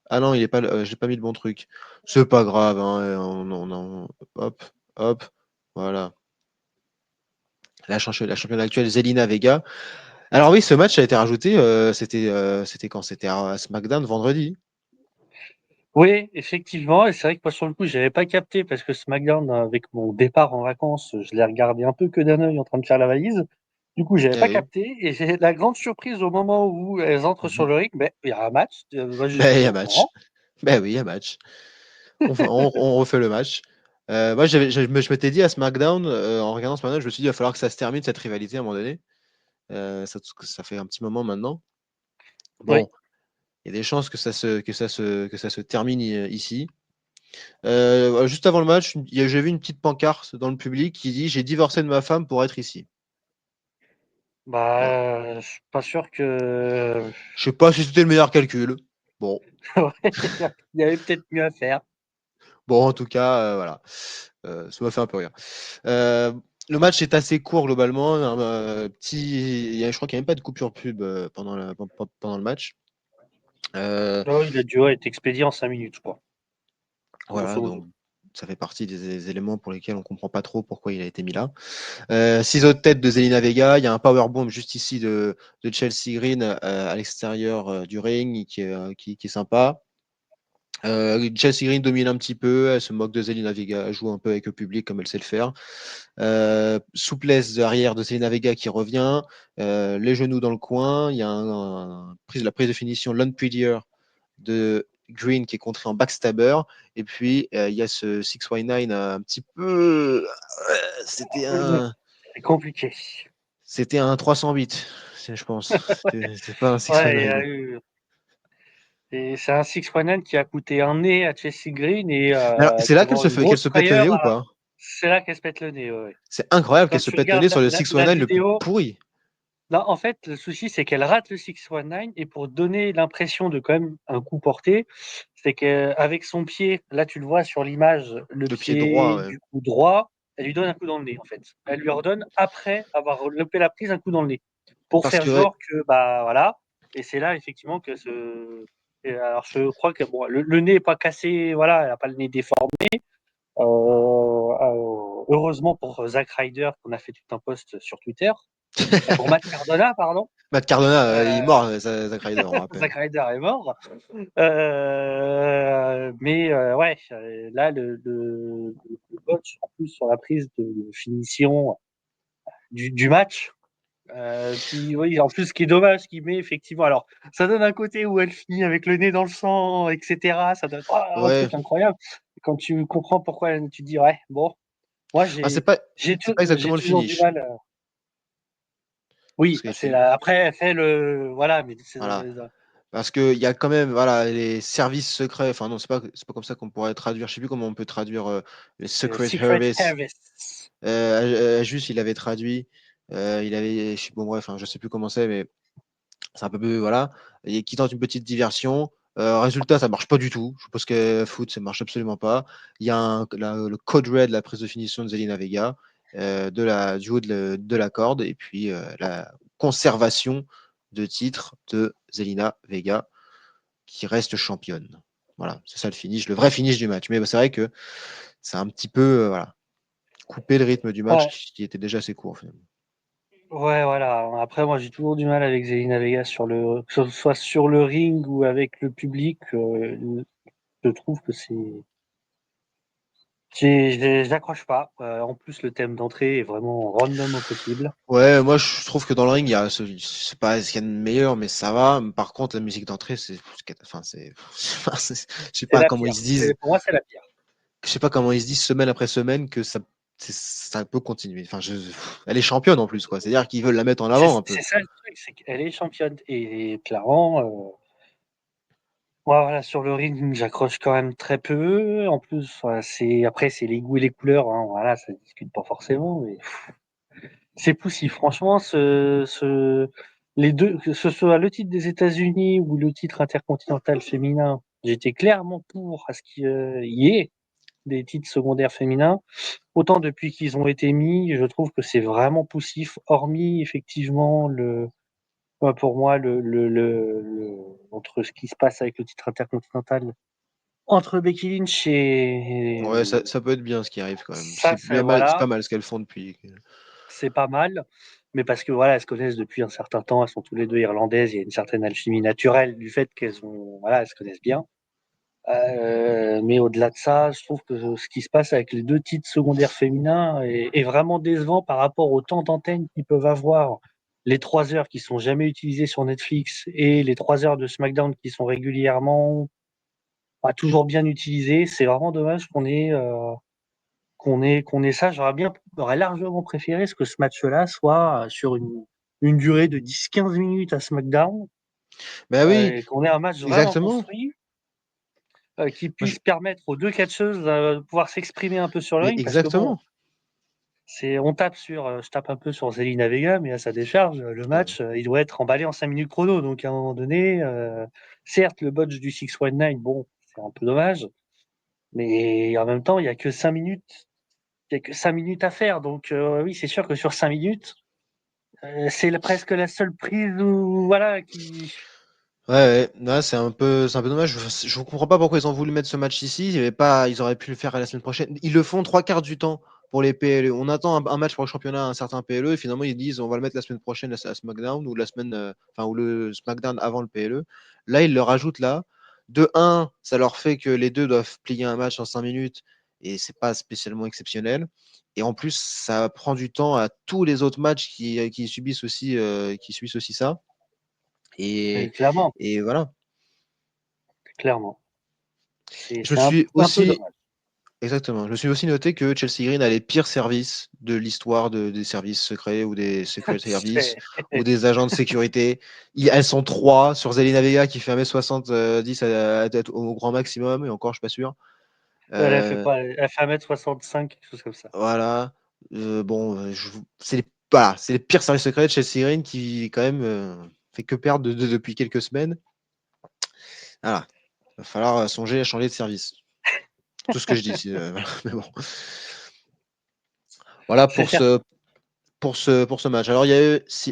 [SPEAKER 1] Ah non, il est pas, j'ai pas mis le bon truc. C'est pas grave, hein, hop, hop, voilà. La championne actuelle, Zelina Vega. Alors oui, ce match a été rajouté. C'était quand? C'était à SmackDown vendredi.
[SPEAKER 2] Oui, effectivement, et c'est vrai que moi, sur le coup, j'avais pas capté parce que SmackDown, avec mon départ en vacances, je l'ai regardé un peu que d'un œil en train de faire la valise. Du coup, j'avais
[SPEAKER 1] Eh
[SPEAKER 2] pas
[SPEAKER 1] oui.
[SPEAKER 2] capté et j'ai la grande surprise au moment où elles entrent sur
[SPEAKER 1] Mhm.
[SPEAKER 2] le ring, beh, il y a un match, moi
[SPEAKER 1] Ben,
[SPEAKER 2] j'étais
[SPEAKER 1] il y
[SPEAKER 2] pas
[SPEAKER 1] a
[SPEAKER 2] au
[SPEAKER 1] match.
[SPEAKER 2] courant.
[SPEAKER 1] Ben oui, il y a match. On refait le match. Moi, je m'étais dit à SmackDown, en regardant SmackDown, je me suis dit, il va falloir que ça se termine cette rivalité à un moment donné. Ça fait un petit moment maintenant.
[SPEAKER 2] Oui.
[SPEAKER 1] Bon, il y a des chances que ça se termine ici. Juste avant le match, j'ai vu une petite pancarte dans le public qui dit: «J'ai divorcé de ma femme pour être ici». Voilà.
[SPEAKER 2] Bah, je suis pas sûr que
[SPEAKER 1] Je sais pas si c'était le meilleur calcul. Bon,
[SPEAKER 2] ouais, il y avait peut-être mieux à faire.
[SPEAKER 1] bon, en tout cas, voilà. Ça m'a fait un peu rire. Heu, le match est assez court globalement, je crois qu'il y a même pas de coupure pub, pendant le match. Heu,
[SPEAKER 2] Oh, il a dû être expédié en 5 minutes, quoi,
[SPEAKER 1] voilà,
[SPEAKER 2] grosso
[SPEAKER 1] donc
[SPEAKER 2] modo.
[SPEAKER 1] ça fait partie des éléments pour lesquels on comprend pas trop pourquoi il a été mis là. 6 autres têtes de Zelina Vega. Il y a un powerbomb juste ici de Chelsea Green à l'extérieur du ring qui est sympa. Chelsea Green domine un petit peu, elle se moque de Zelina Vega, elle joue un peu avec le public comme elle sait le faire. Souplesse arrière de Zelina Vega qui revient, les genoux dans le coin. Il y a la prise de finition Lone Prettier de Green qui est contré en backstabber. Et puis, il y a ce 619 un petit peu. C'était un.
[SPEAKER 2] C'est compliqué.
[SPEAKER 1] C'était un 308, je pense. C'est pas un
[SPEAKER 2] Ouais, il y a
[SPEAKER 1] 619.
[SPEAKER 2] eu et c'est un 619 qui a coûté un nez à Chelsea Green et
[SPEAKER 1] Alors, c'est là qu'elle
[SPEAKER 2] comment
[SPEAKER 1] se
[SPEAKER 2] une
[SPEAKER 1] fait, qu'elle
[SPEAKER 2] grosse
[SPEAKER 1] se pète le nez
[SPEAKER 2] frayeur
[SPEAKER 1] ou
[SPEAKER 2] à
[SPEAKER 1] pas?
[SPEAKER 2] c'est là qu'elle se pète le nez, ouais, ouais.
[SPEAKER 1] C'est incroyable
[SPEAKER 2] Quand
[SPEAKER 1] qu'elle se
[SPEAKER 2] tu
[SPEAKER 1] pète le
[SPEAKER 2] regardes
[SPEAKER 1] nez sur le
[SPEAKER 2] la
[SPEAKER 1] 619 le plus
[SPEAKER 2] vidéo
[SPEAKER 1] pourri.
[SPEAKER 2] non, en fait, le souci, c'est qu'elle rate le 619 et pour donner l'impression de quand même un coup porté, c'est qu'avec son pied, là, tu le vois sur l'image, le
[SPEAKER 1] Le pied droit,
[SPEAKER 2] pied
[SPEAKER 1] ouais.
[SPEAKER 2] du coup droit, elle lui donne un coup dans le nez, en fait. Elle lui redonne après avoir loupé la prise, un coup dans le nez. Pour
[SPEAKER 1] Parce
[SPEAKER 2] faire
[SPEAKER 1] que, ouais,
[SPEAKER 2] genre que, bah, voilà et c'est là effectivement que ce et alors je crois que bon, le nez est pas cassé, voilà, elle a pas le nez déformé. Heureusement pour Zack Ryder qu'on a fait tout un post sur Twitter, pour Matt Cardona, pardon.
[SPEAKER 1] Matt Cardona, il est
[SPEAKER 2] Heu,
[SPEAKER 1] mort, Zack Ryder, on rappelle.
[SPEAKER 2] Zack Ryder est mort. Mais ouais, là, le coach, en plus, sur la prise de finition du match, qui, oui, en plus, ce qui est dommage, ce qui met effectivement, alors, ça donne un côté où elle finit avec le nez dans le sang, et cetera. Ça donne un
[SPEAKER 1] Ouais.
[SPEAKER 2] truc incroyable. Quand tu comprends pourquoi, tu te dis, ouais, bon, moi,
[SPEAKER 1] Ah, c'est pas
[SPEAKER 2] j'ai
[SPEAKER 1] exactement le
[SPEAKER 2] toujours du
[SPEAKER 1] finish.
[SPEAKER 2] mal.
[SPEAKER 1] Parce
[SPEAKER 2] Oui,
[SPEAKER 1] que
[SPEAKER 2] c'est la, après, elle fait le, voilà, mais c'est dans
[SPEAKER 1] voilà.
[SPEAKER 2] les,
[SPEAKER 1] Parce qu'il y a quand même, voilà, les services secrets. Enfin, non, c'est pas comme ça qu'on pourrait traduire. Je sais plus comment on peut traduire les Secret
[SPEAKER 2] Secret
[SPEAKER 1] Service.
[SPEAKER 2] Harvest.
[SPEAKER 1] Juste, il avait traduit. Bon, bref, hein, je sais plus comment c'est, mais c'est un peu plus, voilà. Et qui tente une petite diversion. Résultat, ça marche pas du tout. Je suppose que foot, ça marche absolument pas. Il y a le code red, la prise de finition de Zelina Vega, du haut de la corde, et puis la conservation de titre de Zelina Vega, qui reste championne. Voilà, c'est ça le finish, le vrai finish du match. Mais c'est vrai que c'est un petit peu, voilà, couper le rythme du match
[SPEAKER 2] Ouais,
[SPEAKER 1] qui était déjà assez court, finalement.
[SPEAKER 2] ouais, voilà. Après, moi, j'ai toujours du mal avec Zelina Vega que ce soit sur le ring ou avec le public. Je trouve que j'accroche pas. En plus, le thème d'entrée est vraiment random au possible.
[SPEAKER 1] Ouais, moi je trouve que dans le ring, c'est pas ce qu'il y a de meilleur, mais ça va. Par contre, la musique d'entrée, enfin, je sais
[SPEAKER 2] C'est
[SPEAKER 1] pas
[SPEAKER 2] la
[SPEAKER 1] comment ils
[SPEAKER 2] pire.
[SPEAKER 1] se disent,
[SPEAKER 2] Pour moi, c'est la pire.
[SPEAKER 1] je sais pas comment ils se disent semaine après semaine que ça peut continuer. Enfin, elle est championne en plus, quoi. C'est-à-dire qu'ils veulent la mettre en avant un peu.
[SPEAKER 2] C'est ça le truc, c'est qu'elle est championne. Et clairement, moi, voilà, sur le ring, j'accroche quand même très peu. En plus, voilà, après, c'est les goûts et les couleurs, hein, voilà, ça ne discute pas forcément. Mais c'est poussif. Franchement, les deux, que ce soit le titre des États-Unis ou le titre intercontinental féminin, J'étais clairement pour à ce qu'il y ait des titres secondaires féminins. Autant depuis qu'ils ont été mis, je trouve que c'est vraiment poussif, hormis effectivement pour moi, entre ce qui se passe avec le titre intercontinental entre Becky Lynch
[SPEAKER 1] Ouais, ça peut être bien ce qui arrive quand même.
[SPEAKER 2] ça, c'est
[SPEAKER 1] C'est pas
[SPEAKER 2] voilà,
[SPEAKER 1] mal ce qu'elles font depuis.
[SPEAKER 2] c'est pas mal. Mais parce que voilà, elles se connaissent depuis un certain temps, elles sont tous les deux irlandaises, il y a une certaine alchimie naturelle du fait elles se connaissent bien. Mais au-delà de ça, je trouve que ce qui se passe avec les deux titres secondaires féminins est vraiment décevant par rapport au temps d'antenne qu'ils peuvent avoir. Les 3 heures qui sont jamais utilisées sur Netflix et les 3 heures de SmackDown qui sont régulièrement pas toujours bien utilisées. C'est vraiment dommage qu'on ait ça. J'aurais largement préféré que ce match-là soit sur une durée de 10-15 minutes à SmackDown,
[SPEAKER 1] Bah oui,
[SPEAKER 2] et qu'on ait un match vraiment
[SPEAKER 1] exactement.
[SPEAKER 2] construit, qui
[SPEAKER 1] Moi,
[SPEAKER 2] puisse permettre aux deux catcheuses de pouvoir s'exprimer un peu sur le
[SPEAKER 1] mais
[SPEAKER 2] ring, parce que bon,
[SPEAKER 1] exactement.
[SPEAKER 2] je tape un peu sur Zelina Vega, mais à sa décharge, le
[SPEAKER 1] Ouais.
[SPEAKER 2] match, il doit être emballé en 5 minutes chrono. Donc à un moment donné, certes, le botch du 619, bon, c'est un peu dommage, mais en même temps, il y a que 5 minutes à faire. Donc oui, c'est sûr que sur 5 minutes, c'est presque la seule prise où, voilà, qui.
[SPEAKER 1] Ouais, ouais. C'est un peu dommage. Je comprends pas pourquoi ils ont voulu mettre ce match ici. Il y avait pas, ils auraient pu le faire à la semaine prochaine. Ils le font 3 quarts du temps pour les PLE. On attend un match pour le championnat, un certain PLE, et finalement ils disent on va le mettre la semaine prochaine à SmackDown ou la semaine, enfin ou le SmackDown avant le PLE. Là, ils le rajoutent là. De un, ça leur fait que les deux doivent plier un match en 5 minutes et c'est pas spécialement exceptionnel. Et en plus, ça prend du temps à tous les autres matchs qui subissent aussi ça. Et,
[SPEAKER 2] Clairement,
[SPEAKER 1] et voilà.
[SPEAKER 2] clairement. C'est
[SPEAKER 1] Je me
[SPEAKER 2] c'est un,
[SPEAKER 1] suis
[SPEAKER 2] un peu
[SPEAKER 1] aussi,
[SPEAKER 2] dommage.
[SPEAKER 1] exactement, je me suis aussi noté que Chelsea Green a les pires services de l'histoire des services secrets ou des secret services
[SPEAKER 2] C'est-
[SPEAKER 1] ou des agents de sécurité. Elles sont trois sur Zelina Vega qui fait 1m70 au grand maximum, et encore, je suis pas sûr. Euh,
[SPEAKER 2] Elle fait 1m65, quelque chose comme ça.
[SPEAKER 1] voilà. Bon, c'est les pires services secrets de Chelsea Green qui, quand même, fait que perdre depuis quelques semaines. Voilà. Il va falloir songer à changer de service. Tout ce que je dis. Voilà. Mais bon. Voilà
[SPEAKER 2] C'est
[SPEAKER 1] pour
[SPEAKER 2] certain.
[SPEAKER 1] ce match. Alors,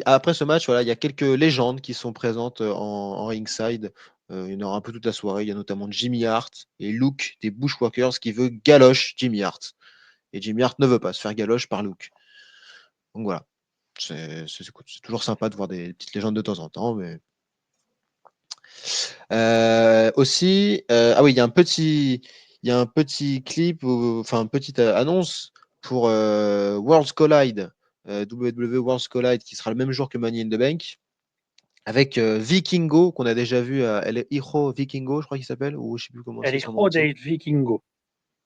[SPEAKER 1] après ce match, voilà, il y a quelques légendes qui sont présentes en ringside. Il y en aura un peu toute la soirée. Il y a notamment Jimmy Hart et Luke des Bushwhackers qui veut galoche Jimmy Hart. Et Jimmy Hart ne veut pas se faire galoche par Luke. Donc voilà. C'est toujours sympa de voir des petites légendes de temps en temps. Mais... aussi, ah oui, il y a un petit clip, enfin, une petite annonce pour Worlds Collide, WWE Worlds Collide, qui sera le même jour que Money in the Bank, avec Vikingo, qu'on a déjà vu à Hiro Vikingo, je crois qu'il s'appelle, ou je sais plus comment
[SPEAKER 2] Elle
[SPEAKER 1] c'est
[SPEAKER 2] est
[SPEAKER 1] son nom entier.
[SPEAKER 2] Rodale Vikingo.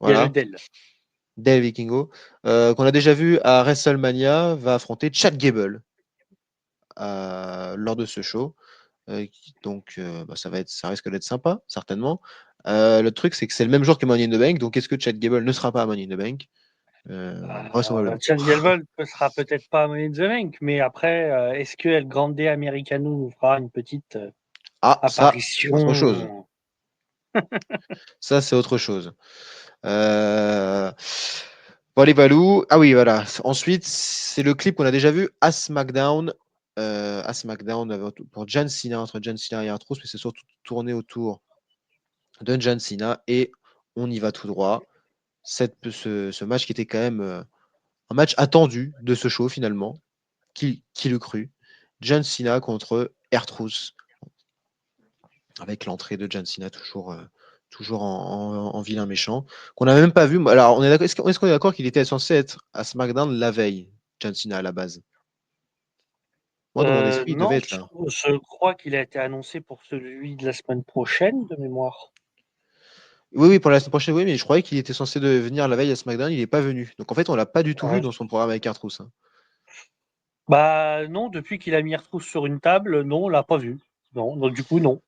[SPEAKER 2] Il y a le
[SPEAKER 1] Voilà,
[SPEAKER 2] Dell.
[SPEAKER 1] Dale Vikingo, qu'on a déjà vu à WrestleMania, va affronter Chad Gable lors de ce show. Donc, bah, ça risque d'être sympa, certainement. Le truc, c'est que c'est le même jour que Money in the Bank, donc est-ce que Chad Gable ne sera pas à Money in the Bank? Vraisemblablement.
[SPEAKER 2] Chad Gable ne sera peut-être pas Money in the Bank, mais après, est-ce que El Grande Americano nous fera une petite
[SPEAKER 1] Ah, ça, c'est autre chose.
[SPEAKER 2] apparition?
[SPEAKER 1] Ça, c'est autre chose. Euh... Voilà, Valou. Ah oui, voilà. Ensuite, c'est le clip qu'on a déjà vu à SmackDown. À SmackDown pour John Cena, entre John Cena et Arthros, mais c'est surtout tourné autour de John Cena. Et on y va tout droit. Ce match qui était quand même un match attendu de ce show finalement. Qui le cru? John Cena contre R-Truth, avec l'entrée de John Cena toujours en vilain méchant, qu'on n'a même pas vu. Alors, on est d'accord, est-ce qu'on est d'accord qu'il était censé être à SmackDown la veille, John Cena à la base? Moi, dans mon esprit, il devait
[SPEAKER 2] Non,
[SPEAKER 1] être là.
[SPEAKER 2] je crois qu'il a été annoncé pour celui de la semaine prochaine, de mémoire.
[SPEAKER 1] Oui, oui, pour la semaine prochaine, oui, mais je croyais qu'il était censé venir la veille à SmackDown, il n'est pas venu. Donc en fait, on l'a pas du tout vu
[SPEAKER 2] Euh,
[SPEAKER 1] dans son programme avec R-Truth, hein.
[SPEAKER 2] Bah non, depuis qu'il a mis Retrousse sur une table, non, on l'a pas vu. Non, donc du coup, non.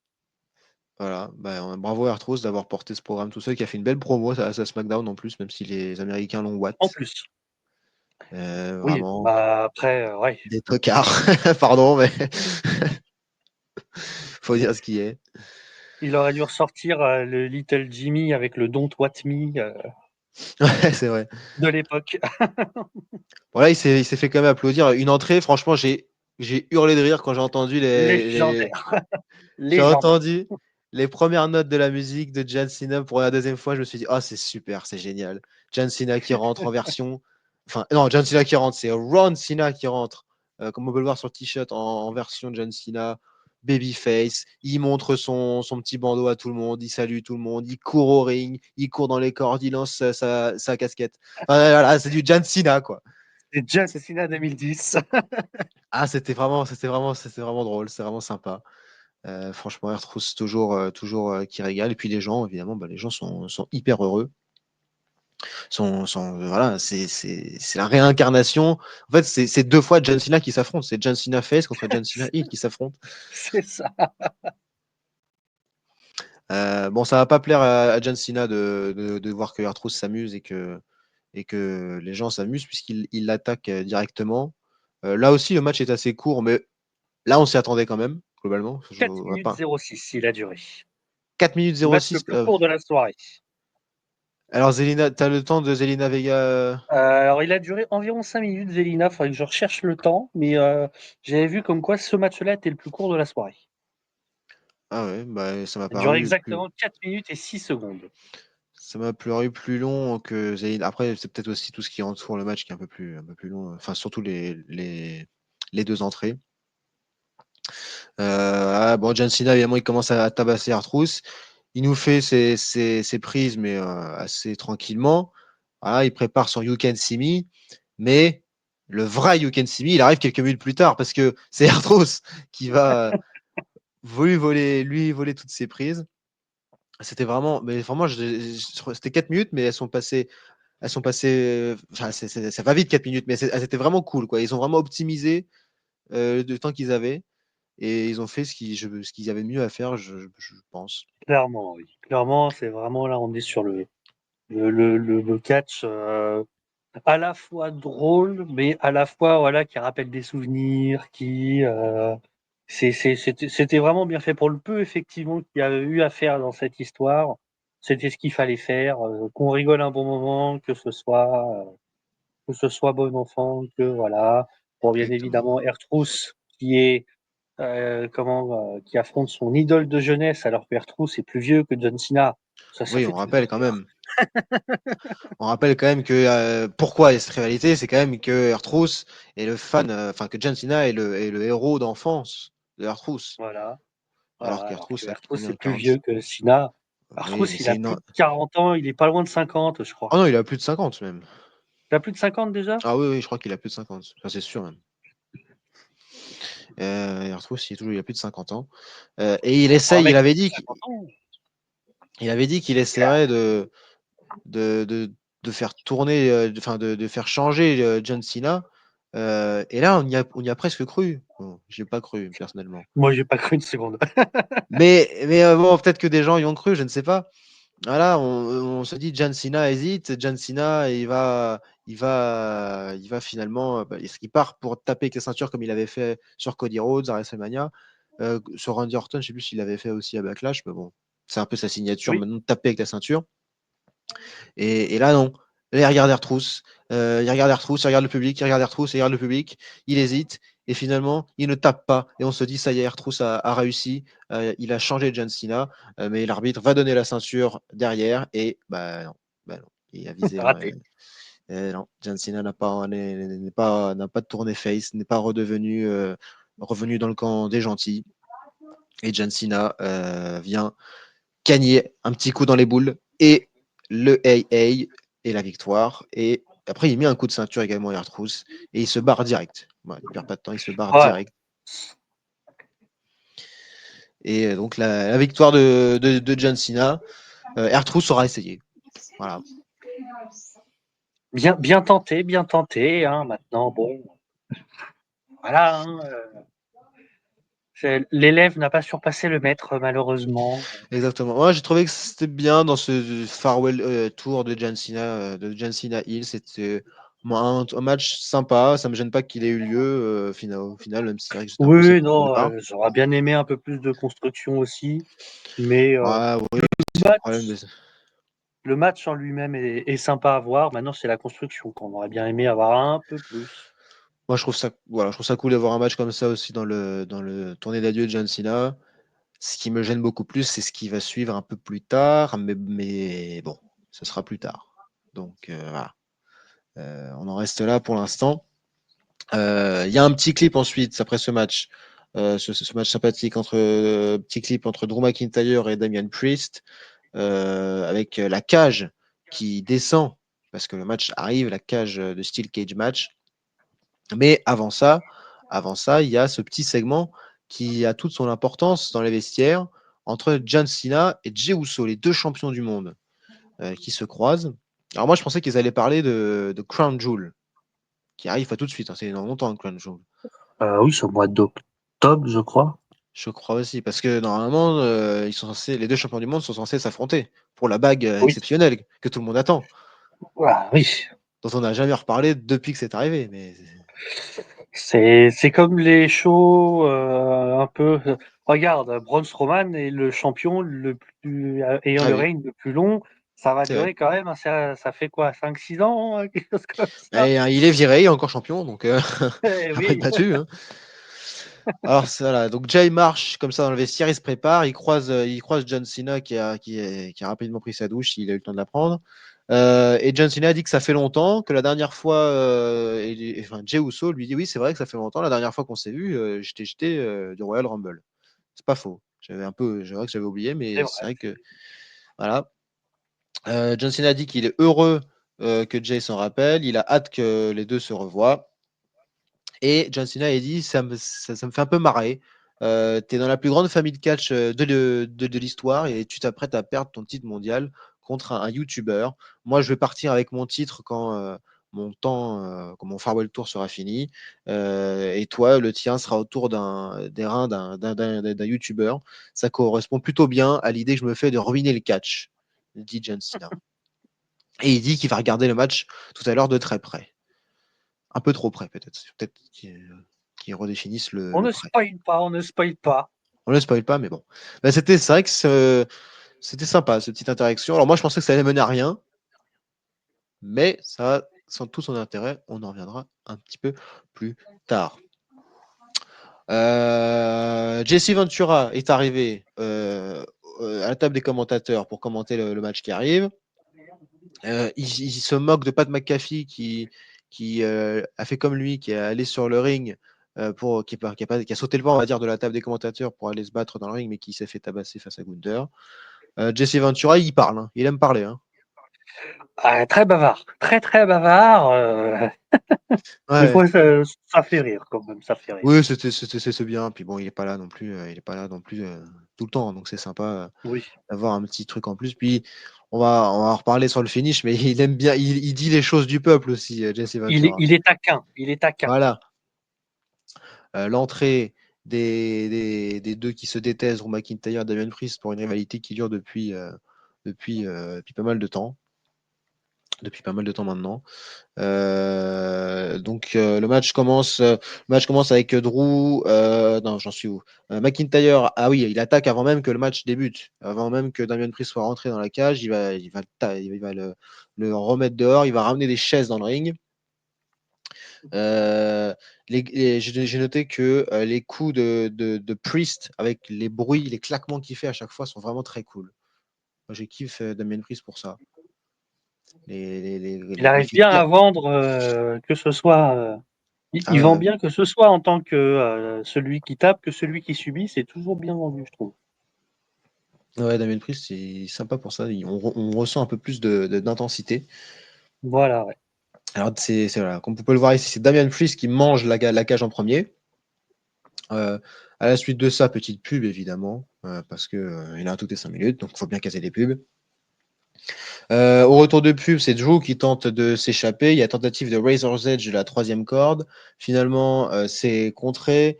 [SPEAKER 1] Voilà, bah, bravo à R-Truth d'avoir porté ce programme tout seul, qui a fait une belle promo à sa SmackDown en plus, même si les Américains l'ont
[SPEAKER 2] En
[SPEAKER 1] watt.
[SPEAKER 2] plus. Oui,
[SPEAKER 1] Vraiment,
[SPEAKER 2] bah après, ouais.
[SPEAKER 1] des tocards. Pardon, mais faut dire ce qui est.
[SPEAKER 2] Il aurait dû ressortir le Little Jimmy avec le Don't What Me
[SPEAKER 1] Ouais, c'est vrai.
[SPEAKER 2] de l'époque.
[SPEAKER 1] Bon, là, il s'est fait quand même applaudir. Une entrée, franchement, j'ai hurlé de rire quand j'ai entendu
[SPEAKER 2] Légendaire.
[SPEAKER 1] j'ai
[SPEAKER 2] Légendaire.
[SPEAKER 1] entendu les premières notes de la musique de John Cena pour la deuxième fois. Je me suis dit, ah, c'est super, c'est génial. John Cena qui rentre en version. Enfin, non, John Cena qui rentre, c'est Ron Cena qui rentre, comme on peut le voir sur le t-shirt, en version John Cena, babyface. Il montre son petit bandeau à tout le monde, il salue tout le monde, il court au ring, il court dans les cordes, il lance sa casquette. Enfin, voilà, c'est du John Cena, quoi.
[SPEAKER 2] C'est John
[SPEAKER 1] C'est-
[SPEAKER 2] Cena 2010.
[SPEAKER 1] Ah, c'était vraiment drôle, c'est vraiment sympa. Franchement, R-Truth toujours qui régale. Et puis les gens, évidemment, bah, les gens sont hyper heureux. Voilà, c'est la réincarnation. En fait, c'est deux fois John Cena qui s'affrontent. C'est John Cena Face contre John Cena Heel qui s'affrontent.
[SPEAKER 2] C'est ça.
[SPEAKER 1] Bon, ça va pas plaire à John Cena de voir que R-Truth s'amuse et que les gens s'amusent puisqu'il l'attaque directement. Là aussi, le match est assez court, mais là, on s'y attendait quand même, globalement.
[SPEAKER 2] 4
[SPEAKER 1] On va
[SPEAKER 2] minutes
[SPEAKER 1] pas...
[SPEAKER 2] 06, il a duré.
[SPEAKER 1] 4 minutes
[SPEAKER 2] Le match le
[SPEAKER 1] 06.
[SPEAKER 2] plus court de la soirée.
[SPEAKER 1] Alors, Zelina, t'as le temps de Zelina Vega.
[SPEAKER 2] Alors, il a duré environ 5 minutes, Zelina. Il faudrait que je recherche le temps. Mais j'avais vu comme quoi ce match-là était le plus court de la soirée.
[SPEAKER 1] Ah ouais, bah,
[SPEAKER 2] Il a duré exactement 4 minutes et 6 secondes.
[SPEAKER 1] ça m'a paru plus long que Zelina. Après, c'est peut-être aussi tout ce qui entoure le match qui est un peu plus long. Enfin, surtout les deux entrées. Bon, John Cena, évidemment, il commence à tabasser R-Truth. Il nous fait ses prises, mais assez tranquillement. Voilà, il prépare son You Can See Me. Mais le vrai You Can See Me, il arrive quelques minutes plus tard parce que c'est R-Truth qui va lui voler toutes ses prises. C'était vraiment, mais vraiment, c'était 4 minutes, mais elles sont passées, enfin, ça va vite 4 minutes, mais elles étaient vraiment cool, quoi. Ils ont vraiment optimisé le temps qu'ils avaient et ils ont fait ce qu'ils avaient de mieux à faire, je pense.
[SPEAKER 2] Clairement, oui. Clairement, c'est vraiment là, on est sur le catch à la fois drôle, mais à la fois voilà, qui rappelle des souvenirs, c'était vraiment bien fait pour le peu, effectivement, qu'il y a eu à faire dans cette histoire. C'était ce qu'il fallait faire, qu'on rigole un bon moment, que ce soit bon enfant, que voilà. Bon, bien
[SPEAKER 1] Exactement.
[SPEAKER 2] évidemment, R-Truth, qui est qui affronte son idole de jeunesse alors que R-Truth est plus vieux que John Cena. Ça
[SPEAKER 1] Oui,
[SPEAKER 2] fait
[SPEAKER 1] on
[SPEAKER 2] toujours
[SPEAKER 1] rappelle quand
[SPEAKER 2] rire.
[SPEAKER 1] même. On rappelle quand même que pourquoi il y a cette rivalité, c'est quand même que R-Truth est le fan, enfin que John Cena est le héros d'enfance de R-Truth,
[SPEAKER 2] Voilà,
[SPEAKER 1] alors
[SPEAKER 2] voilà, alors que
[SPEAKER 1] qu'R-Truth a
[SPEAKER 2] R-Truth est
[SPEAKER 1] combien
[SPEAKER 2] plus
[SPEAKER 1] 40.
[SPEAKER 2] vieux que Cena.
[SPEAKER 1] Oui,
[SPEAKER 2] R-Truth,
[SPEAKER 1] mais
[SPEAKER 2] il a
[SPEAKER 1] c'est
[SPEAKER 2] plus
[SPEAKER 1] une.
[SPEAKER 2] de 40 ans, il est pas loin de 50, je crois.
[SPEAKER 1] Oh non, il a plus de 50 même.
[SPEAKER 2] Il a plus de 50 déjà?
[SPEAKER 1] Ah oui, oui, je crois qu'il a plus de 50. Ça, c'est sûr même. R-Truth, il a plus de 50 ans. Et
[SPEAKER 2] Pour un
[SPEAKER 1] il
[SPEAKER 2] mec de
[SPEAKER 1] avait
[SPEAKER 2] plus de
[SPEAKER 1] dit
[SPEAKER 2] 50 ans.
[SPEAKER 1] il avait dit qu'il essaierait de, de, de faire tourner, enfin de faire changer John Cena. Et là, on y a presque cru. Bon, j'ai pas cru personnellement.
[SPEAKER 2] Moi, j'ai pas cru une seconde.
[SPEAKER 1] Mais bon, peut-être que des gens y ont cru, je ne sais pas. Voilà, on se dit John Cena hésite. John Cena, il va finalement, il part pour taper avec la ceinture comme il avait fait sur Cody Rhodes à WrestleMania. Sur Randy Orton, je sais plus s'il l'avait fait aussi à Backlash, mais bon, c'est un peu sa signature
[SPEAKER 2] Oui,
[SPEAKER 1] maintenant de taper avec la ceinture. Et là, non. Là, il regarde R-Truth, il regarde R-Truth, il regarde le public, il regarde R-Truth, il regarde le public, il hésite, et finalement, il ne tape pas. Et on se dit, ça y est, R-Truth a réussi, il a changé John Cena, mais l'arbitre va donner la ceinture derrière, et bah non, il a visé.
[SPEAKER 2] raté.
[SPEAKER 1] Non, John Cena n'a pas tourné face, n'est pas revenu dans le camp des gentils. Et John Cena vient gagner un petit coup dans les boules et le AA et la victoire. Et après, il met un coup de ceinture également à R-Truth et il se barre direct. Voilà, il perd pas de temps, il se barre
[SPEAKER 2] Ouais.
[SPEAKER 1] direct. Et donc la victoire de John Cena, R-Truth aura essayé. Voilà.
[SPEAKER 2] Bien tenté, bien tenté. Hein. Maintenant, bon, voilà. Hein, l'élève n'a pas surpassé le maître, malheureusement.
[SPEAKER 1] Exactement. Moi, j'ai trouvé que c'était bien dans ce farewell tour de John Cena Hill. C'était Moi, un match sympa, ça me gêne pas qu'il ait eu lieu au final, même si c'est vrai que j'étais un peu
[SPEAKER 2] Oui,
[SPEAKER 1] sceptique au
[SPEAKER 2] non,
[SPEAKER 1] départ.
[SPEAKER 2] j'aurais bien aimé un peu plus de construction aussi, mais
[SPEAKER 1] Ouais, oui, c'est le problème de...
[SPEAKER 2] le match en lui-même est sympa à voir. Maintenant, c'est la construction qu'on aurait bien aimé avoir un peu plus.
[SPEAKER 1] Moi, je trouve ça, voilà, je trouve ça cool d'avoir un match comme ça aussi dans le tournée d'adieu de John Cena. Ce qui me gêne beaucoup plus, c'est ce qui va suivre un peu plus tard, mais bon, ce sera plus tard. Donc voilà. On en reste là pour l'instant. Il y a un petit clip ensuite, après ce match. Ce match sympathique petit clip entre Drew McIntyre et Damian Priest, avec la cage qui descend, parce que le match arrive, la cage de Steel Cage Match. Mais avant ça, il y a ce petit segment qui a toute son importance dans les vestiaires entre John Cena et Jey Uso, les deux champions du monde, qui se croisent. Alors moi, je pensais qu'ils allaient parler de Crown Jewel, qui arrive pas tout de suite, hein, c'est dans longtemps, Crown Jewel.
[SPEAKER 2] Oui, c'est au mois d'octobre, je crois.
[SPEAKER 1] Je crois aussi, parce que normalement, les deux champions du monde sont censés s'affronter pour la bague
[SPEAKER 2] Oui,
[SPEAKER 1] exceptionnelle que tout le monde attend,
[SPEAKER 2] voilà, oui.
[SPEAKER 1] dont on n'a jamais reparlé depuis que c'est arrivé. Mais
[SPEAKER 2] C'est comme les shows un peu. Regarde, Braun Strowman est le champion le plus ayant
[SPEAKER 1] ah
[SPEAKER 2] le
[SPEAKER 1] oui,
[SPEAKER 2] règne le plus long. Ça va
[SPEAKER 1] c'est vrai.
[SPEAKER 2] durer quand même. Ça fait quoi, 5 6 ans, quelque chose comme ça.
[SPEAKER 1] Et, il est viré, il est encore champion, donc
[SPEAKER 2] Eh
[SPEAKER 1] il va pas être
[SPEAKER 2] oui.
[SPEAKER 1] battu. Hein. Alors voilà, donc Jay marche comme ça dans le vestiaire, il se prépare, il croise John Cena qui a rapidement pris sa douche, il a eu le temps de la prendre. Et John Cena dit que ça fait longtemps, que la dernière fois, enfin Jey Uso lui dit oui, c'est vrai que ça fait longtemps, la dernière fois qu'on s'est vu, je t'ai jeté du Royal Rumble. C'est pas faux. C'est vrai que j'avais oublié,
[SPEAKER 2] C'est
[SPEAKER 1] mais c'est
[SPEAKER 2] vrai.
[SPEAKER 1] vrai que voilà. John Cena dit qu'il est heureux que Jay s'en rappelle, il a hâte que les deux se revoient. Et John Cena a dit ça me fait un peu marrer. Tu es dans la plus grande famille de catch de l'histoire et tu t'apprêtes à perdre ton titre mondial contre un YouTuber. Moi, je vais partir avec mon titre quand mon Farewell Tour sera fini. Et toi, le tien sera autour des reins d'un YouTuber. Ça correspond plutôt bien à l'idée que je me fais de ruiner le catch, dit John Cena. Et il dit qu'il va regarder le match tout à l'heure de très près. Un peu trop près, peut-être. Peut-être qu'ils redéfinissent
[SPEAKER 2] On
[SPEAKER 1] le
[SPEAKER 2] ne
[SPEAKER 1] prêt.
[SPEAKER 2] spoil pas, on ne spoil pas.
[SPEAKER 1] On ne le spoil pas, mais bon. Bah, c'est vrai que c'était sympa, cette petite interaction. Alors moi, je pensais que ça allait mener à rien, mais ça a sans tout son intérêt. On en reviendra un petit peu plus tard. Jesse Ventura est arrivé à la table des commentateurs pour commenter le match qui arrive. Il se moque de Pat McAfee qui a fait comme lui, qui est allé sur le ring qui a sauté le vent, on va dire, de la table des commentateurs pour aller se battre dans le ring, mais qui s'est fait tabasser face à Gunther. Jesse Ventura, il parle, hein. Il aime parler. Hein.
[SPEAKER 2] Très bavard, très très bavard. Des
[SPEAKER 1] Ouais.
[SPEAKER 2] fois, ça fait rire quand même, ça fait rire.
[SPEAKER 1] Oui, c'est bien. Puis bon, il est pas là non plus. Il est pas là non plus tout le temps, donc c'est sympa
[SPEAKER 2] Oui.
[SPEAKER 1] d'avoir un petit truc en plus. Puis on va en reparler sur le finish, mais il aime bien. Il dit les choses du peuple aussi, Jesse Ventura.
[SPEAKER 2] Il est taquin, il est taquin.
[SPEAKER 1] Voilà. L'entrée des deux qui se détestent, Drew McIntyre et Damian Priest, pour une rivalité qui dure depuis pas mal de temps. Depuis pas mal de temps maintenant. Donc le match commence avec Drew. Non, j'en suis où? McIntyre. Ah oui, il attaque avant même que le match débute, avant même que Damian Priest soit rentré dans la cage. Il va le remettre dehors. Il va ramener des chaises dans le ring. Euh, j'ai noté que les coups de Priest avec les bruits, les claquements qu'il fait à chaque fois sont vraiment très cool. Moi, j'ai kiffé Damien Priest pour ça.
[SPEAKER 2] Il
[SPEAKER 1] Les
[SPEAKER 2] arrive bien
[SPEAKER 1] tirs.
[SPEAKER 2] à vendre, que ce soit.
[SPEAKER 1] Ah
[SPEAKER 2] Il
[SPEAKER 1] ouais,
[SPEAKER 2] vend
[SPEAKER 1] ouais.
[SPEAKER 2] bien, que ce soit en tant que celui qui tape, que celui qui subit, c'est toujours bien vendu, je trouve.
[SPEAKER 1] Ouais, Damien Priest, c'est sympa pour ça. On ressent un peu plus d'intensité.
[SPEAKER 2] Voilà, ouais.
[SPEAKER 1] Alors, voilà, comme vous pouvez le voir ici, c'est Damien Priest qui mange la cage en premier. À la suite de ça, petite pub évidemment, parce que il a un tout et 5 minutes, donc il faut bien casser les pubs. Au retour de pub, c'est Drew qui tente de s'échapper. Il y a tentative de Razor's Edge de la troisième corde. Finalement, c'est contré.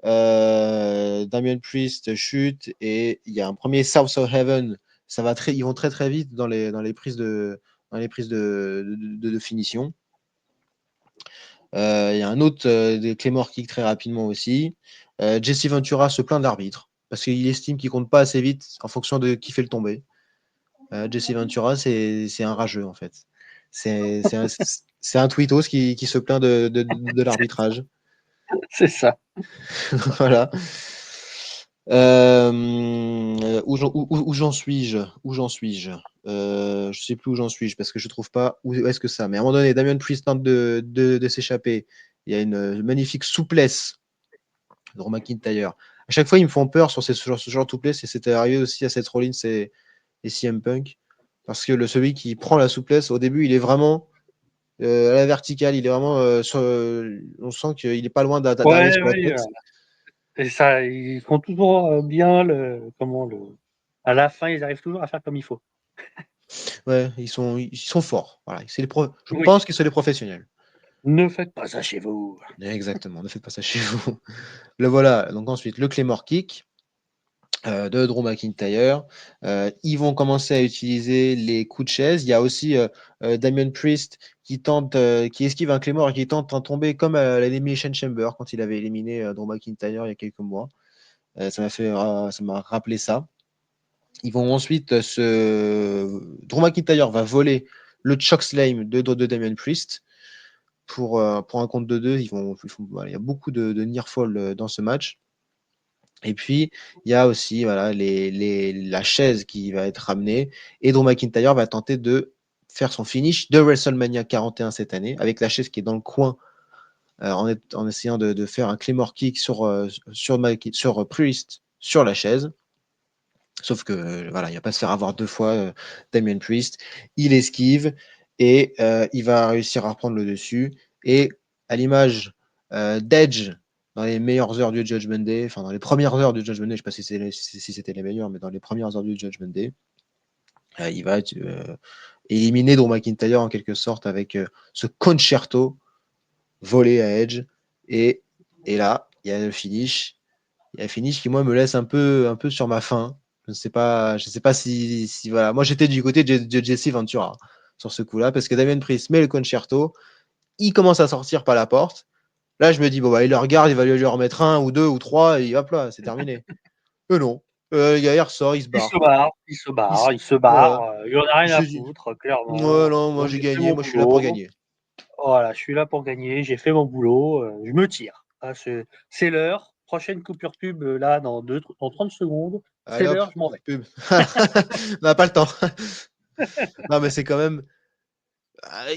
[SPEAKER 1] Damien Priest chute et il y a un premier South of Heaven. Ils vont très très vite dans les prises de finition. Il y a un autre des Claymore Kick très rapidement aussi. Jesse Ventura se plaint de l'arbitre parce qu'il estime qu'il compte pas assez vite en fonction de qui fait le tomber. Jesse Ventura, c'est un rageux en fait. C'est un tweetos qui se plaint de l'arbitrage.
[SPEAKER 2] C'est ça.
[SPEAKER 1] Voilà. Où j'en suis-je? Où j'en suis-je? Je sais plus où j'en suis-je parce que je trouve pas où est-ce que ça. Mais à un moment donné, Damien Priest tente de s'échapper. Il y a une magnifique souplesse de Drew McIntyre. À chaque fois, ils me font peur sur ce genre de souplesse et c'était arrivé aussi à Seth Rollins et CM Punk parce que celui qui prend la souplesse au début, il est vraiment à la verticale. Il est vraiment on sent qu'il est pas loin d'arriver
[SPEAKER 2] Ouais,
[SPEAKER 1] sur la
[SPEAKER 2] ouais.
[SPEAKER 1] tête.
[SPEAKER 2] Et ça, ils font toujours bien à la fin, ils arrivent toujours à faire comme il faut.
[SPEAKER 1] Ouais, ils sont forts. Voilà, je
[SPEAKER 2] Oui.
[SPEAKER 1] pense qu'ils sont des professionnels.
[SPEAKER 2] Ne faites pas ça chez vous.
[SPEAKER 1] Exactement, ne faites pas ça chez vous. Le voilà, donc ensuite le Claymore Kick de Drew McIntyre. Ils vont commencer à utiliser les coups de chaise. Il y a aussi Damien Priest qui esquive un Claymore et qui tente de tomber comme à l'Elimination Chamber quand il avait éliminé Drew McIntyre il y a quelques mois. Ça m'a rappelé ça. Ils vont ensuite Drew McIntyre va voler le chokeslam de Damien Priest pour un compte de deux. Voilà, il y a beaucoup de near fall dans ce match. Et puis, il y a aussi voilà, la chaise qui va être ramenée. Et Drew McIntyre va tenter de faire son finish de WrestleMania 41 cette année, avec la chaise qui est dans le coin, en essayant de faire un Claymore Kick sur Priest sur la chaise. Sauf que voilà, il va pas se faire avoir deux fois Damien Priest. Il esquive et il va réussir à reprendre le dessus. Et à l'image d'Edge dans les meilleures heures du Judgment Day, enfin dans les premières heures du Judgment Day, je ne sais pas si c'était les meilleures, mais dans les premières heures du Judgment Day, il va éliminer Drew McIntyre en quelque sorte avec ce concerto volé à Edge. Et, et là, il y a le finish. Il y a un finish qui, moi, me laisse un peu sur ma faim. Je ne sais pas si voilà. Moi, j'étais du côté de Jesse Ventura sur ce coup-là, parce que Damien Priest met le concerto, il commence à sortir par la porte. Là, je me dis, bon, bah, il le regarde, il va lui remettre un ou deux ou trois, et hop là, c'est terminé. Non. Le gars, il ressort, il se
[SPEAKER 2] Il se
[SPEAKER 1] barre.
[SPEAKER 2] barre, il se
[SPEAKER 1] Il se-
[SPEAKER 2] barre, il se
[SPEAKER 1] Voilà.
[SPEAKER 2] barre. Il en a rien
[SPEAKER 1] Je
[SPEAKER 2] à
[SPEAKER 1] dis,
[SPEAKER 2] foutre,
[SPEAKER 1] ouais,
[SPEAKER 2] clairement.
[SPEAKER 1] non, moi,
[SPEAKER 2] Moi,
[SPEAKER 1] j'ai
[SPEAKER 2] j'ai fait
[SPEAKER 1] gagné,
[SPEAKER 2] mon
[SPEAKER 1] moi, je suis là pour
[SPEAKER 2] boulot.
[SPEAKER 1] gagner.
[SPEAKER 2] Voilà, je suis là pour gagner. J'ai fait mon boulot. Je me tire. Ah, c'est l'heure. Prochaine coupure pub, là, dans 30 secondes. C'est
[SPEAKER 1] Allez hop,
[SPEAKER 2] l'heure, je m'en vais.
[SPEAKER 1] pub. On n'a pas le temps. Non, mais c'est quand même.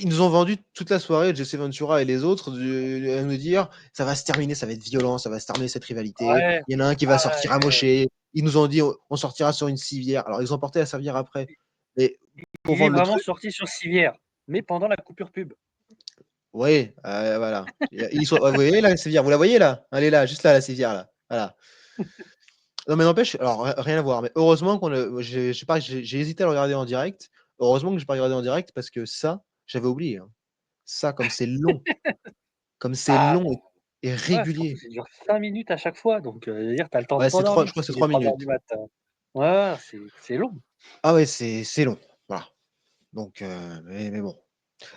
[SPEAKER 1] Ils nous ont vendu toute la soirée, Jesse Ventura et les autres, à nous dire ça va se terminer, ça va être violent, ça va se terminer cette rivalité.
[SPEAKER 2] Ouais,
[SPEAKER 1] Il y en a un qui va sortir
[SPEAKER 2] ouais.
[SPEAKER 1] amoché. Ils nous ont dit on sortira sur une civière. Alors ils ont porté la civière après. Mais pour
[SPEAKER 2] Il est
[SPEAKER 1] vendre le
[SPEAKER 2] vraiment
[SPEAKER 1] truc,
[SPEAKER 2] sorti sur civière, mais pendant la coupure pub.
[SPEAKER 1] oui, voilà. Vous voyez la civière, vous la voyez là? Elle est là, juste là, la civière là. Voilà. Non mais n'empêche, alors rien à voir. Mais heureusement j'ai hésité à le regarder en direct. Heureusement que j'ai pas regardé en direct parce que ça, j'avais oublié, hein. Ça, comme c'est
[SPEAKER 2] Ah,
[SPEAKER 1] long et
[SPEAKER 2] ouais, surtout,
[SPEAKER 1] régulier.
[SPEAKER 2] ça dure 5 minutes à chaque fois, donc je veux dire, tu as le temps de
[SPEAKER 1] Ouais, je
[SPEAKER 2] t'endormir
[SPEAKER 1] crois que c'est
[SPEAKER 2] s'il est
[SPEAKER 1] 3
[SPEAKER 2] 3 heures du
[SPEAKER 1] minutes.
[SPEAKER 2] matin. Ouais, c'est long.
[SPEAKER 1] Ah ouais, c'est long. Voilà. Donc, mais bon.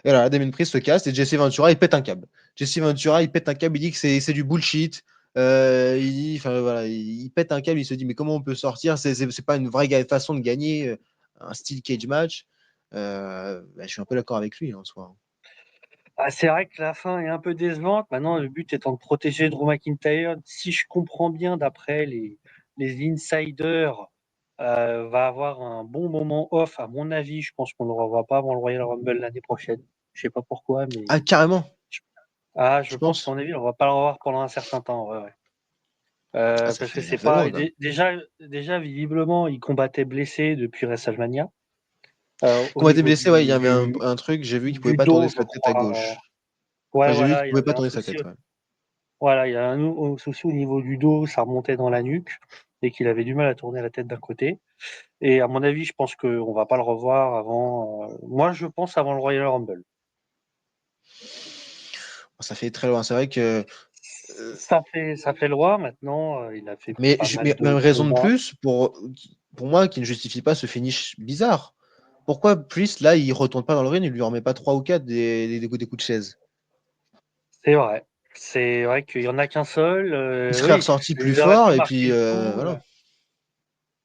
[SPEAKER 1] Et là, Damien Priest se casse et Jesse Ventura, il pète un câble. Jesse Ventura, il pète un câble, il dit que c'est du bullshit. Enfin voilà, il pète un câble, il se dit mais comment on peut sortir? C'est pas une vraie façon de gagner un style cage match. Je suis un peu d'accord avec lui en soi.
[SPEAKER 2] Ah, c'est vrai que la fin est un peu décevante. Maintenant, le but étant de protéger Drew McIntyre. Si je comprends bien, d'après les insiders, va avoir un bon moment off. À mon avis, je pense qu'on ne le revoit pas avant le Royal Rumble l'année prochaine. Je sais pas pourquoi, mais
[SPEAKER 1] Ah, carrément,
[SPEAKER 2] je
[SPEAKER 1] tu
[SPEAKER 2] pense qu'à
[SPEAKER 1] penses?
[SPEAKER 2] mon avis, on va pas le revoir pendant un certain temps. Ouais, ouais.
[SPEAKER 1] Ah,
[SPEAKER 2] Parce que
[SPEAKER 1] ça
[SPEAKER 2] c'est
[SPEAKER 1] fait
[SPEAKER 2] pas
[SPEAKER 1] long, là.
[SPEAKER 2] déjà visiblement, il combattait blessé depuis WrestleMania. Au
[SPEAKER 1] Quand il était
[SPEAKER 2] niveau
[SPEAKER 1] blessé, ouais, il y avait un truc, j'ai vu qu'il pouvait
[SPEAKER 2] du
[SPEAKER 1] pas tourner
[SPEAKER 2] dos, je
[SPEAKER 1] sa tête à
[SPEAKER 2] crois.
[SPEAKER 1] gauche. Enfin,
[SPEAKER 2] Ouais,
[SPEAKER 1] j'ai vu
[SPEAKER 2] voilà,
[SPEAKER 1] qu'il
[SPEAKER 2] il y
[SPEAKER 1] pouvait pas
[SPEAKER 2] avait un
[SPEAKER 1] tourner sa
[SPEAKER 2] souci.
[SPEAKER 1] tête, ouais.
[SPEAKER 2] Voilà, il y a un souci au niveau du dos, ça remontait dans la nuque et qu'il avait du mal à tourner la tête d'un côté. Et à mon avis, je pense qu'on va pas le revoir avant. Moi, je pense avant le Royal Rumble.
[SPEAKER 1] Ça fait très loin. C'est vrai que
[SPEAKER 2] Ça fait loin maintenant. Il a fait
[SPEAKER 1] mais
[SPEAKER 2] pas mal
[SPEAKER 1] même
[SPEAKER 2] de
[SPEAKER 1] raison de
[SPEAKER 2] combats.
[SPEAKER 1] plus pour moi qui ne justifie pas ce finish bizarre. Pourquoi Priest, là, il retourne pas dans le ring, il lui remet pas 3 ou 4 des coups de chaise?
[SPEAKER 2] C'est vrai. C'est vrai qu'il y en a qu'un seul.
[SPEAKER 1] Il serait
[SPEAKER 2] Oui,
[SPEAKER 1] ressorti plus
[SPEAKER 2] ils auraient
[SPEAKER 1] fort
[SPEAKER 2] pu
[SPEAKER 1] et
[SPEAKER 2] marquer
[SPEAKER 1] puis
[SPEAKER 2] le coup.
[SPEAKER 1] voilà.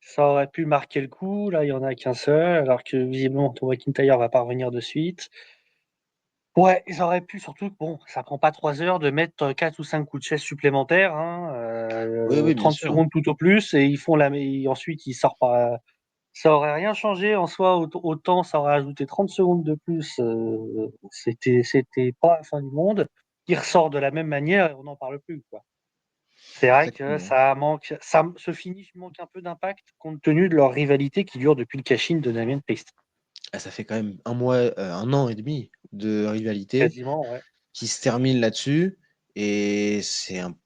[SPEAKER 2] Ça aurait pu marquer le coup. Là, il y en a qu'un seul, alors que visiblement, Drew McIntyre va pas revenir de suite. Ouais, ils auraient pu, surtout que bon, ça prend pas 3 heures de mettre 4 ou 5 coups de chaise supplémentaires, hein,
[SPEAKER 1] Oui, bien
[SPEAKER 2] 30
[SPEAKER 1] sûr.
[SPEAKER 2] secondes tout au plus, et ensuite il sort par. Ça aurait rien changé en soi, autant ça aurait ajouté 30 secondes de plus, c'était pas la fin du monde. Il ressort de la même manière et on n'en parle plus, quoi. C'est vrai que
[SPEAKER 1] Exactement.
[SPEAKER 2] ce finish manque un peu d'impact compte tenu de leur rivalité qui dure depuis le cash-in de Damien Priest.
[SPEAKER 1] Ah, ça fait quand même un mois, 1 an et demi de rivalité
[SPEAKER 2] Quasiment, ouais.
[SPEAKER 1] qui se termine là-dessus et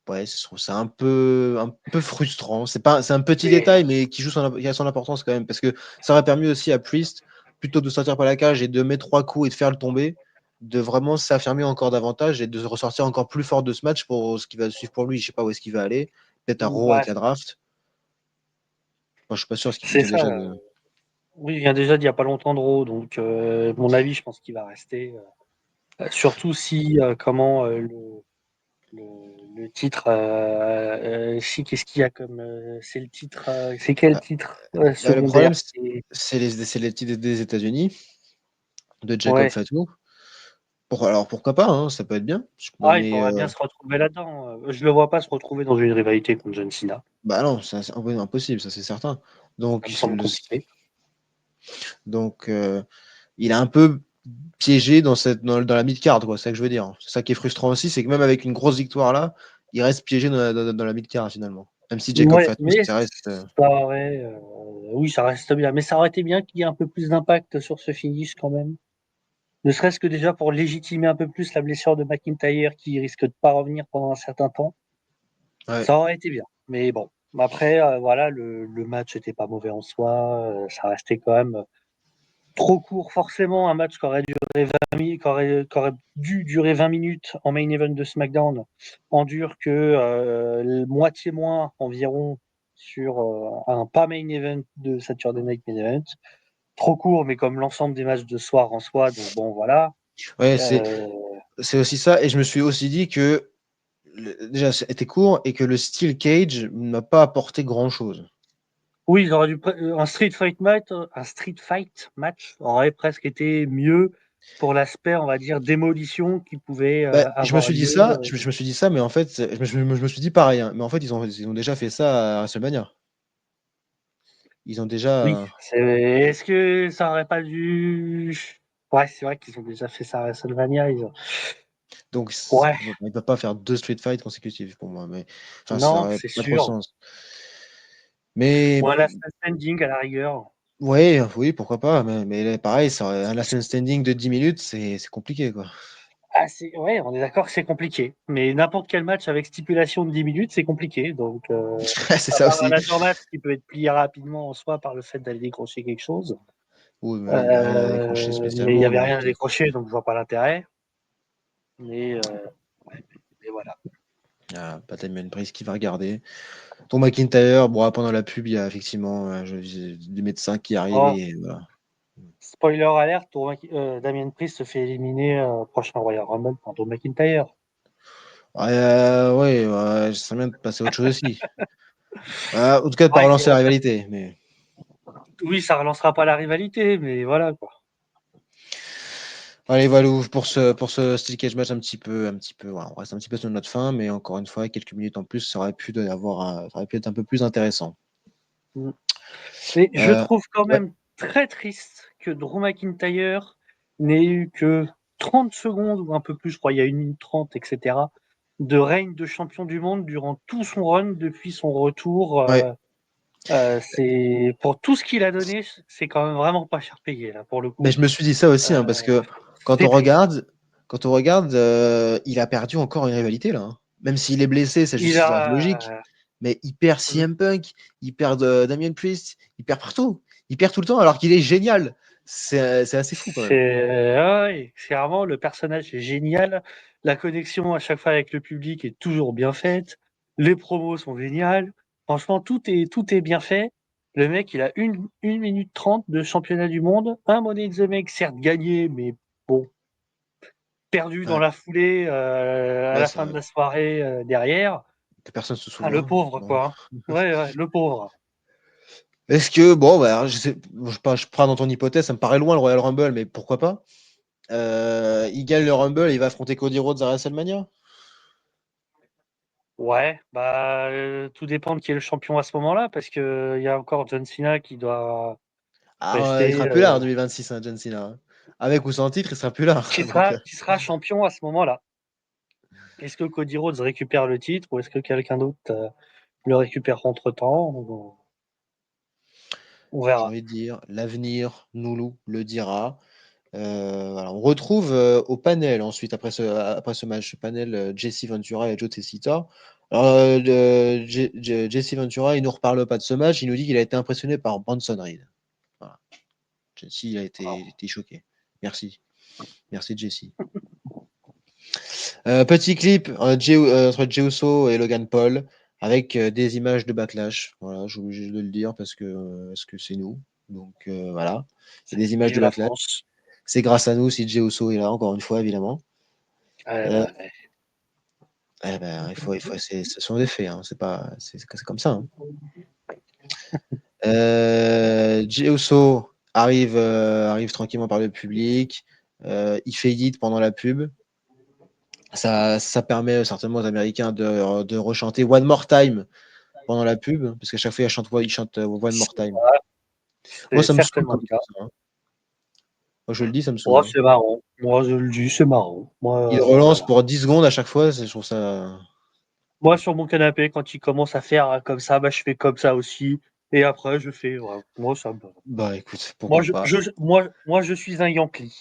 [SPEAKER 1] ouais, je trouve ça un peu frustrant. C'est un petit
[SPEAKER 2] Et,
[SPEAKER 1] détail, mais qui a son importance quand même parce que ça aurait permis aussi à Priest, plutôt que de sortir par la cage et de mettre 3 coups et de faire le tomber, de vraiment s'affirmer encore davantage et de ressortir encore plus fort de ce match pour ce qui va suivre pour lui. Je sais pas où est-ce qu'il va aller, peut-être à Raw
[SPEAKER 2] bah,
[SPEAKER 1] avec la draft. Moi, je suis pas sûr parce qu'il
[SPEAKER 2] c'est
[SPEAKER 1] vient
[SPEAKER 2] ça.
[SPEAKER 1] déjà de
[SPEAKER 2] Oui, il vient déjà d'il y a pas longtemps de Raw, donc mon avis, je pense qu'il va rester. Surtout si comment le titre, si qu'est-ce qu'il y a comme c'est le titre, c'est quel
[SPEAKER 1] bah,
[SPEAKER 2] titre
[SPEAKER 1] le problème,
[SPEAKER 2] secondaire?
[SPEAKER 1] c'est les titres des États-Unis, de Jacob
[SPEAKER 2] Ouais.
[SPEAKER 1] Fatu. Alors pourquoi pas, hein, ça peut être bien.
[SPEAKER 2] Ah, il
[SPEAKER 1] Mais
[SPEAKER 2] pourrait bien se retrouver là-dedans. Je le vois pas se retrouver dans une rivalité contre John Cena.
[SPEAKER 1] bah non, c'est impossible, ça c'est certain.
[SPEAKER 2] Ça me
[SPEAKER 1] Donc,
[SPEAKER 2] semble compliqué.
[SPEAKER 1] donc il est un peu piégé dans la mid-card, quoi. C'est ça que je veux dire. C'est ça qui est frustrant aussi, c'est que même avec une grosse victoire là, il reste piégé dans la mid-card finalement. Même si Jacob
[SPEAKER 2] Ouais,
[SPEAKER 1] Fatu,
[SPEAKER 2] mais
[SPEAKER 1] ça reste.
[SPEAKER 2] ça aurait, oui, ça reste bien, mais ça aurait été bien qu'il y ait un peu plus d'impact sur ce finish quand même. Ne serait-ce que déjà pour légitimer un peu plus la blessure de McIntyre qui risque de pas revenir pendant un certain temps.
[SPEAKER 1] Ouais,
[SPEAKER 2] Ça aurait été bien. Mais bon, après, voilà, le match était pas mauvais en soi. Ça restait quand même trop court. Forcément, un match qui aurait duré 20 minutes, qui aurait dû durer 20 minutes en main event de SmackDown, en dure que moitié moins environ sur un pas main event de Saturday Night Main Event. Trop court, mais comme l'ensemble des matchs de soir en soi. Donc bon, voilà.
[SPEAKER 1] ouais, c'est
[SPEAKER 2] Euh,
[SPEAKER 1] c'est aussi ça. Et je me suis aussi dit que déjà c'était court et que le Steel Cage ne m'a pas apporté grand-chose.
[SPEAKER 2] Oui, il aurait un street fight match aurait presque été mieux pour l'aspect, on va dire, démolition qui pouvait
[SPEAKER 1] Bah, je me
[SPEAKER 2] avoir
[SPEAKER 1] suis dit
[SPEAKER 2] lieu.
[SPEAKER 1] ça, je me suis dit ça, mais en fait, je me suis dit pareil, hein, mais en fait, ils ont déjà fait ça à WrestleMania. Ils ont
[SPEAKER 2] Oui,
[SPEAKER 1] déjà.
[SPEAKER 2] est-ce que ça aurait pas dû. Ouais, c'est vrai qu'ils ont déjà fait ça à WrestleMania.
[SPEAKER 1] Donc,
[SPEAKER 2] Ouais,
[SPEAKER 1] ils ne peuvent pas faire 2 Street Fight consécutifs pour moi. Mais enfin, ça
[SPEAKER 2] non,
[SPEAKER 1] n'aurait
[SPEAKER 2] c'est
[SPEAKER 1] pas trop de
[SPEAKER 2] sûr.
[SPEAKER 1] sens. Mais
[SPEAKER 2] Ou un last man standing à la rigueur.
[SPEAKER 1] ouais, oui, pourquoi pas. Mais là, pareil, un last man standing de 10 minutes, c'est compliqué, quoi.
[SPEAKER 2] Ah, ouais, on est d'accord que c'est compliqué. Mais n'importe quel match avec stipulation de 10 minutes, c'est compliqué. Donc,
[SPEAKER 1] C'est
[SPEAKER 2] à
[SPEAKER 1] ça
[SPEAKER 2] part un
[SPEAKER 1] aussi.
[SPEAKER 2] ladder match qui peut être plié rapidement en soi par le fait d'aller décrocher quelque chose.
[SPEAKER 1] Oui, mais là, il n'y avait rien à décrocher
[SPEAKER 2] Mais il n'y
[SPEAKER 1] spécialement.
[SPEAKER 2] avait rien à décrocher, donc je vois pas l'intérêt. Mais, ouais, mais voilà.
[SPEAKER 1] Pas Damien Priest qui va regarder. Ton McIntyre, bon, pendant la pub, il y a effectivement des médecins qui arrivent
[SPEAKER 2] Oh,
[SPEAKER 1] et voilà.
[SPEAKER 2] spoiler alert, Damien Priest se fait éliminer prochain Royal Rumble par Drew McIntyre.
[SPEAKER 1] Ouais, ouais, ça serait bien de passer à autre chose aussi. En tout cas, de pas
[SPEAKER 2] Ouais,
[SPEAKER 1] relancer la rivalité. Mais
[SPEAKER 2] oui, ça relancera pas la rivalité, mais voilà quoi.
[SPEAKER 1] allez, Valou, pour ce Steel Cage match un petit peu, voilà, on reste un petit peu sur notre fin, mais encore une fois, quelques minutes en plus, ça aurait pu être un peu plus intéressant.
[SPEAKER 2] Mm. Mais je
[SPEAKER 1] Euh,
[SPEAKER 2] trouve quand
[SPEAKER 1] ouais,
[SPEAKER 2] même très triste que Drew McIntyre n'ait eu que 30 secondes ou un peu plus, je crois, il y a 1 minute 30, etc., de règne de champion du monde durant tout son run depuis son retour.
[SPEAKER 1] ouais.
[SPEAKER 2] C'est pour tout ce qu'il a donné, c'est quand même vraiment pas cher payé là pour le
[SPEAKER 1] Mais
[SPEAKER 2] coup.
[SPEAKER 1] je me suis dit ça aussi, hein,
[SPEAKER 2] Euh,
[SPEAKER 1] parce que quand
[SPEAKER 2] c'est
[SPEAKER 1] on
[SPEAKER 2] triste.
[SPEAKER 1] regarde, quand on regarde, il a perdu encore une rivalité là, hein. Même s'il est blessé,
[SPEAKER 2] Il
[SPEAKER 1] ça reste logique.
[SPEAKER 2] a,
[SPEAKER 1] Mais il perd CM Punk, il perd Damien Priest, il perd partout. Il perd tout le temps alors qu'il est génial. C'est assez fou quand même.
[SPEAKER 2] ouais, c'est vraiment le personnage est génial. La connexion à chaque fois avec le public est toujours bien faite. Les promos sont géniales. Franchement, tout est bien fait. Le mec, il a une minute 30 de championnat du monde. Un Money in the Bank, certes gagné, mais bon, perdu dans
[SPEAKER 1] Ouais.
[SPEAKER 2] la foulée à
[SPEAKER 1] Ouais,
[SPEAKER 2] la
[SPEAKER 1] c'est
[SPEAKER 2] fin de
[SPEAKER 1] vrai.
[SPEAKER 2] la soirée derrière.
[SPEAKER 1] Que personne se
[SPEAKER 2] Ah, le
[SPEAKER 1] souvient.
[SPEAKER 2] pauvre,
[SPEAKER 1] Bon.
[SPEAKER 2] quoi. Ouais, le pauvre.
[SPEAKER 1] Est-ce que, bon, bah, je prends dans ton hypothèse, ça me paraît loin le Royal Rumble, mais pourquoi pas? Il gagne le Rumble et il va affronter Cody Rhodes à WrestleMania?
[SPEAKER 2] Ouais, bah, tout dépend de qui est le champion à ce moment-là, parce que il y a encore John Cena qui doit
[SPEAKER 1] Ah, il
[SPEAKER 2] rester,
[SPEAKER 1] sera plus là en 2026, hein, John Cena, hein. Avec ou sans titre, il sera plus là. Donc,
[SPEAKER 2] qui sera champion à ce moment-là. Est-ce que Cody Rhodes récupère le titre ou est-ce que quelqu'un d'autre le récupère entre-temps? On
[SPEAKER 1] j'ai
[SPEAKER 2] verra.
[SPEAKER 1] envie de dire, l'avenir nous le dira. Voilà, on retrouve au panel ensuite, après ce match, panel Jesse Ventura et Joe Tessita. Alors, Jesse Ventura, il nous reparle pas de ce match, il nous dit qu'il a été impressionné par Bronson Reed. Voilà. Jesse, il était choqué. Merci. Merci, Jesse. Petit clip entre Jey Uso et Logan Paul avec des images de Backlash. Voilà, je suis obligé de le dire parce que c'est nous. Donc voilà, il y a des images
[SPEAKER 2] Vive
[SPEAKER 1] de
[SPEAKER 2] la
[SPEAKER 1] Backlash.
[SPEAKER 2] France.
[SPEAKER 1] C'est grâce à nous si Jey Uso est là, encore une fois, évidemment. Euh,
[SPEAKER 2] Bah, ouais.
[SPEAKER 1] ben, ce sont des faits, hein, c'est comme ça, hein. Jey Uso arrive tranquillement par le public. Il fait edit pendant la pub. Ça permet certainement aux Américains de rechanter One More Time pendant la pub, parce qu'à chaque fois, il chante One More Time. Moi,
[SPEAKER 2] C'est
[SPEAKER 1] ça me saoule
[SPEAKER 2] certainement
[SPEAKER 1] quand
[SPEAKER 2] le
[SPEAKER 1] il
[SPEAKER 2] cas.
[SPEAKER 1] fait ça, hein. Moi, je le dis, ça me saoule,
[SPEAKER 2] Moi,
[SPEAKER 1] hein.
[SPEAKER 2] c'est marrant. Moi, je le dis, c'est marrant.
[SPEAKER 1] Il
[SPEAKER 2] Moi,
[SPEAKER 1] relance
[SPEAKER 2] voilà.
[SPEAKER 1] pour 10 secondes à chaque fois, je trouve ça.
[SPEAKER 2] Moi, sur mon canapé, quand il commence à faire comme ça, bah, je fais comme ça aussi. Et après, je fais. Voilà. Moi, ça me.
[SPEAKER 1] Bah écoute,
[SPEAKER 2] Moi,
[SPEAKER 1] pourquoi pas.
[SPEAKER 2] je suis un Yankee.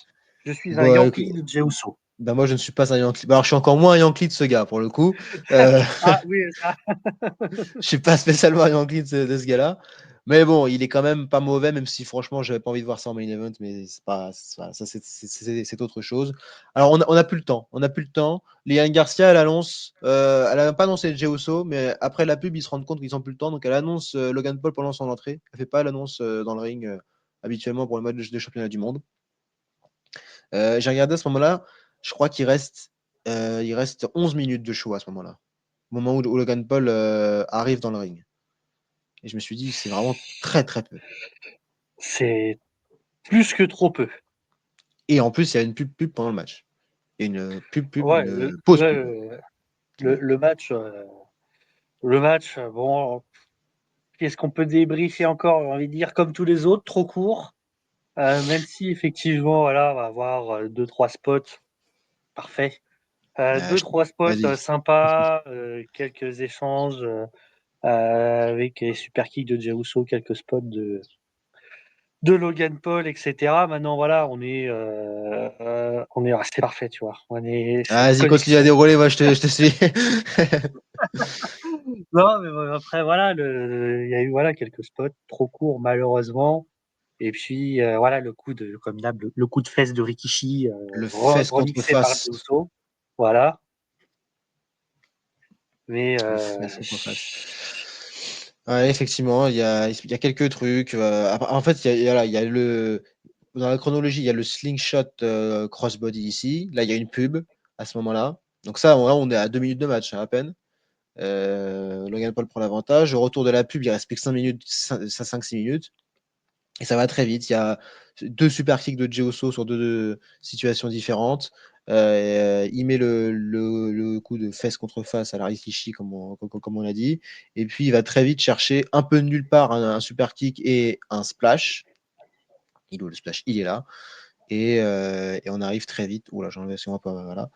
[SPEAKER 2] Je suis un
[SPEAKER 1] Bah, écoute,
[SPEAKER 2] Yankee de Jey Uso.
[SPEAKER 1] bah, moi, je ne suis pas un Yankee. Bah, alors, je suis encore moins un Yankee de ce gars, pour le coup. Euh,
[SPEAKER 2] Ah oui, ça.
[SPEAKER 1] je suis pas spécialement un Yankee de ce gars-là. Mais bon, il est quand même pas mauvais, même si franchement, j'avais pas envie de voir ça en main event, mais ça, c'est autre chose. Alors, on a plus le temps. On n'a plus le temps. Liane Garcia, elle annonce, elle a pas annoncé Jey Uso, mais après la pub, ils se rendent compte qu'ils ont plus le temps, donc elle annonce Logan Paul pendant son entrée. Elle fait pas l'annonce dans le ring habituellement pour le match de championnat du monde. J'ai regardé à ce moment-là, je crois il reste 11 minutes de show à ce moment-là, au moment où Logan Paul arrive dans le ring. Et je me suis dit, c'est vraiment très très peu.
[SPEAKER 2] C'est plus que trop peu.
[SPEAKER 1] Et en plus, il y a une pub pendant le match. Il y a
[SPEAKER 2] Ouais,
[SPEAKER 1] une pause pub. Ouais.
[SPEAKER 2] le match, bon, qu'est-ce qu'on peut débriefer encore? J'ai envie de dire comme tous les autres, trop court. Même si effectivement, voilà, on va avoir deux, trois spots. Parfait.
[SPEAKER 1] Ah,
[SPEAKER 2] Deux, trois spots
[SPEAKER 1] vas-y.
[SPEAKER 2] sympas, quelques échanges avec les super kicks de Jey Uso, quelques spots de Logan Paul, etc. Maintenant, voilà, c'est parfait, tu vois. C'est la
[SPEAKER 1] Vas-y, continue à
[SPEAKER 2] connexion.
[SPEAKER 1] dérouler, moi je te suis.
[SPEAKER 2] Non, mais après, voilà, il y a eu voilà, quelques spots trop courts, malheureusement. Et puis, voilà, comme d'hab, le coup de fesse de Rikishi,
[SPEAKER 1] Le fesse contre
[SPEAKER 2] remixé par
[SPEAKER 1] face.
[SPEAKER 2] Jey Uso. Voilà. Mais,
[SPEAKER 1] Le fesse contre face. Ouais, effectivement, il y a quelques trucs. En fait, il y a dans la chronologie, il y a le slingshot crossbody ici. Là, il y a une pub à ce moment-là. Donc ça, en vrai, on est à 2 minutes de match, hein, à peine. Logan Paul prend l'avantage. Au retour de la pub, il reste plus que 5 minutes, 5-6 minutes. Et ça va très vite. Il y a deux super kicks de Jey Uso sur deux situations différentes. Il met le coup de fesse contre face à la Rikishi, comme on l'a dit. Et puis, il va très vite chercher un peu de nulle part un super kick et un splash. Le splash, il est là. Et on arrive très vite. Oula, j'en ai si on voit pas. Voilà.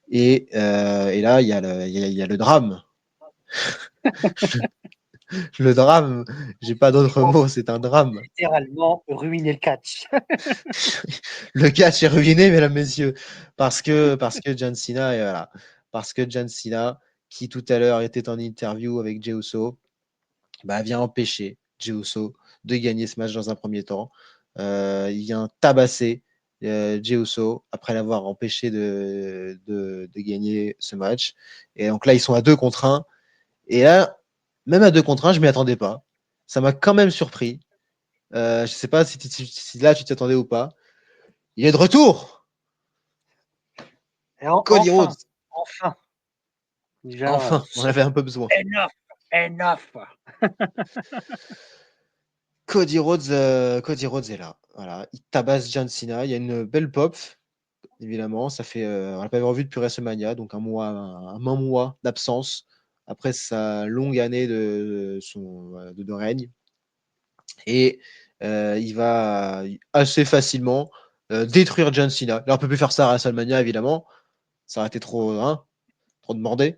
[SPEAKER 1] Et là, il y a le drame. Le drame, j'ai pas d'autre
[SPEAKER 2] on
[SPEAKER 1] mot, c'est un drame.
[SPEAKER 2] littéralement ruiner le catch.
[SPEAKER 1] Le catch est ruiné, mesdames, messieurs, parce que John Cena, et voilà, parce que John Cena, qui tout à l'heure était en interview avec Jey Uso, bah, vient empêcher Jey Uso de gagner ce match dans un premier temps. Il vient tabasser Jey Uso après l'avoir empêché de gagner ce match. Et donc là, ils sont à 2 contre 1. Et là, même à 2 contre 1, je ne m'y attendais pas. Ça m'a quand même surpris. Je ne sais pas si là, tu t'y attendais ou pas. Il est de retour.
[SPEAKER 2] Et
[SPEAKER 1] Cody Rhodes.
[SPEAKER 2] Enfin. Déjà,
[SPEAKER 1] Enfin, on avait un peu besoin.
[SPEAKER 2] Enough.
[SPEAKER 1] Cody Rhodes est là. Voilà, il tabasse John Cena. Il y a une belle pop, évidemment. Ça fait, on l'a pas revu depuis WrestleMania, donc un mois d'absence après sa longue année de règne. Et il va assez facilement détruire John Cena. Là, on peut plus faire ça à WrestleMania, évidemment. Ça aurait été trop demandé.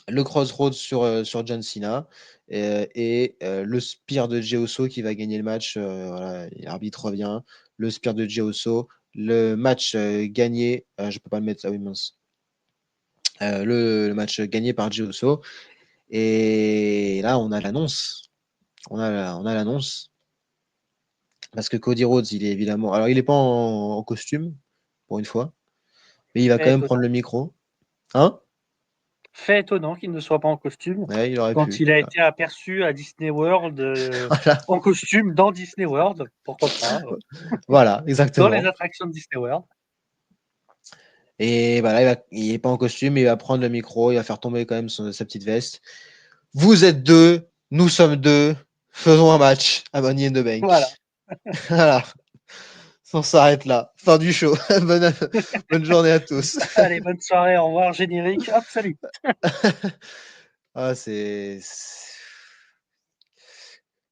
[SPEAKER 1] Le Crossroads sur John Cena et le Spear de Jey Uso qui va gagner le match. Voilà, l'arbitre revient. Le Spear de Jey Uso. Le match gagné. Je peux pas le mettre. Ah oui, mince. Le match gagné par Jey Uso. Et là, on a l'annonce. On a l'annonce. Parce que Cody Rhodes, il est évidemment. Alors, il n'est pas en costume, pour une fois. Mais il va quand
[SPEAKER 2] Fait
[SPEAKER 1] même prendre
[SPEAKER 2] étonnant.
[SPEAKER 1] le micro. Hein?
[SPEAKER 2] Fait étonnant qu'il ne soit pas en costume
[SPEAKER 1] Ouais, il aurait
[SPEAKER 2] quand
[SPEAKER 1] pu.
[SPEAKER 2] il a été aperçu à Disney World
[SPEAKER 1] Voilà,
[SPEAKER 2] en costume dans Disney World. Pourquoi pas
[SPEAKER 1] voilà,
[SPEAKER 2] dans les
[SPEAKER 1] exactement.
[SPEAKER 2] attractions de Disney World.
[SPEAKER 1] Et voilà, il est pas en costume, il va prendre le micro, il va faire tomber quand même sa petite veste. Vous êtes deux, nous sommes deux, faisons un match à Money in the
[SPEAKER 2] Voilà.
[SPEAKER 1] Bank. Voilà, on s'arrête là. Fin du show. Bonne journée à tous.
[SPEAKER 2] Allez, bonne soirée, au revoir, générique. Hop, salut.
[SPEAKER 1] Ah,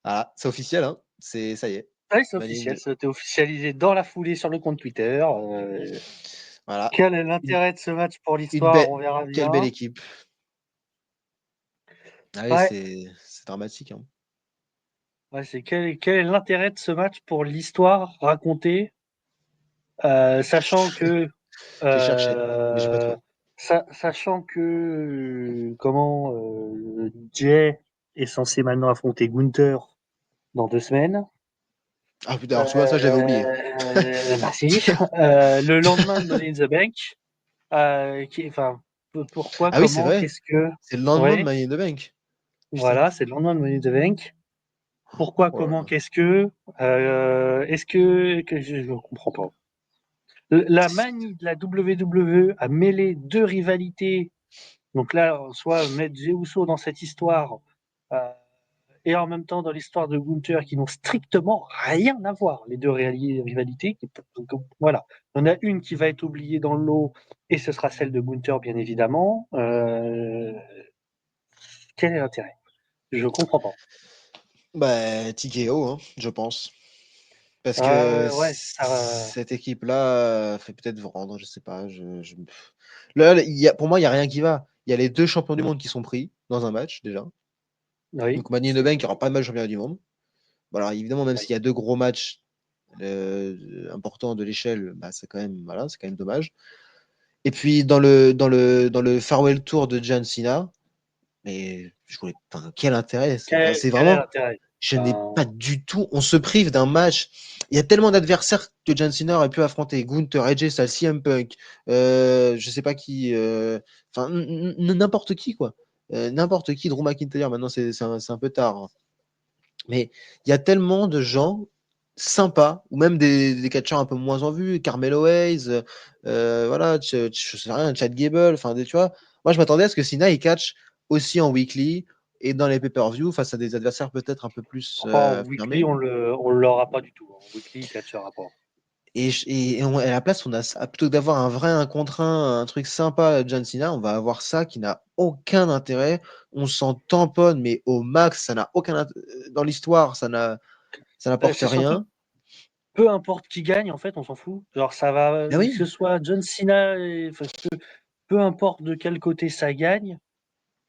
[SPEAKER 1] voilà, c'est officiel, hein. Ça y est.
[SPEAKER 2] Oui, c'est
[SPEAKER 1] Money in
[SPEAKER 2] officiel,
[SPEAKER 1] the-
[SPEAKER 2] ça a été officialisé dans la foulée sur le compte Twitter.
[SPEAKER 1] Voilà.
[SPEAKER 2] Quel est
[SPEAKER 1] Une,
[SPEAKER 2] l'intérêt de ce match pour
[SPEAKER 1] une
[SPEAKER 2] l'histoire?
[SPEAKER 1] belle,
[SPEAKER 2] On verra
[SPEAKER 1] quelle belle
[SPEAKER 2] bien.
[SPEAKER 1] équipe. Ah oui,
[SPEAKER 2] Ouais,
[SPEAKER 1] c'est dramatique, hein.
[SPEAKER 2] ouais, c'est quel est l'intérêt de ce match pour l'histoire racontée, sachant que
[SPEAKER 1] J'ai cherché, mais j'ai pas
[SPEAKER 2] euh,
[SPEAKER 1] trouvé.
[SPEAKER 2] sachant que Jay est censé maintenant affronter Gunther dans 2 semaines.
[SPEAKER 1] Ah putain, alors tu vois, ça j'avais oublié.
[SPEAKER 2] Merci. Le lendemain de Money in the Bank, enfin, pourquoi,
[SPEAKER 1] Ah oui, c'est
[SPEAKER 2] comment,
[SPEAKER 1] vrai.
[SPEAKER 2] qu'est-ce que,
[SPEAKER 1] C'est le lendemain de
[SPEAKER 2] ouais,
[SPEAKER 1] Money in the Bank. Putain.
[SPEAKER 2] voilà, c'est le lendemain de Money in the Bank. Pourquoi,
[SPEAKER 1] Oh là
[SPEAKER 2] comment,
[SPEAKER 1] là.
[SPEAKER 2] qu'est-ce que, est-ce que je ne comprends pas. La manie de la WWE à mêler deux rivalités, donc là, soit mettre Jey Uso dans cette histoire, euh, et en même temps dans l'histoire de Gunther, qui n'ont strictement rien à voir, les deux rivalités. Donc, voilà, on a une qui va être oubliée dans le lot, et ce sera celle de Gunther, bien évidemment. Quel est l'intérêt? Je comprends pas.
[SPEAKER 1] Bah, TKO, hein, je pense. Parce que
[SPEAKER 2] Ouais,
[SPEAKER 1] cette équipe-là fait peut-être vendre, je sais pas. Là, pour moi, il n'y a rien qui va. Il y a les deux champions du monde qui sont pris dans un match, déjà.
[SPEAKER 2] oui,
[SPEAKER 1] Donc, Money in the Bank, il n'y aura pas de match championnat du monde. Bon, alors, évidemment, même
[SPEAKER 2] oui.
[SPEAKER 1] s'il y a deux gros matchs importants de l'échelle, bah, voilà, c'est quand même dommage. Et puis, dans le Farewell Tour de John Cena, mais enfin, quel intérêt? Enfin, c'est
[SPEAKER 2] Quel est
[SPEAKER 1] vraiment.
[SPEAKER 2] l'intérêt?
[SPEAKER 1] Je n'ai pas
[SPEAKER 2] Enfin,
[SPEAKER 1] du tout. On se prive d'un match. Il y a tellement d'adversaires que John Cena aurait pu affronter. Gunther, AJ Styles, CM Punk, je sais pas qui. Enfin, n'importe qui, quoi. N'importe qui. Drew McIntyre, maintenant, c'est un peu tard, hein. Mais il y a tellement de gens sympas, ou même des catcheurs un peu moins en vue. Carmelo Hayes, voilà, je sais rien, Chad Gable. Enfin, tu vois, moi, je m'attendais à ce que Cena, il catch aussi en weekly et dans les pay-per-view face à des adversaires peut-être un peu plus
[SPEAKER 2] en weekly,
[SPEAKER 1] fermés.
[SPEAKER 2] on l'aura pas du tout. En weekly, il catchera pas.
[SPEAKER 1] À la place, plutôt que d'avoir un vrai un contre un truc sympa, John Cena, on va avoir ça qui n'a aucun intérêt. On s'en tamponne, mais au max, ça n'a dans l'histoire, ça n'apporte
[SPEAKER 2] C'est surtout,
[SPEAKER 1] rien.
[SPEAKER 2] peu importe qui gagne, en fait, on s'en fout. Genre, ça va,
[SPEAKER 1] Ah
[SPEAKER 2] que
[SPEAKER 1] oui,
[SPEAKER 2] ce soit John Cena, enfin, peu importe de quel côté ça gagne,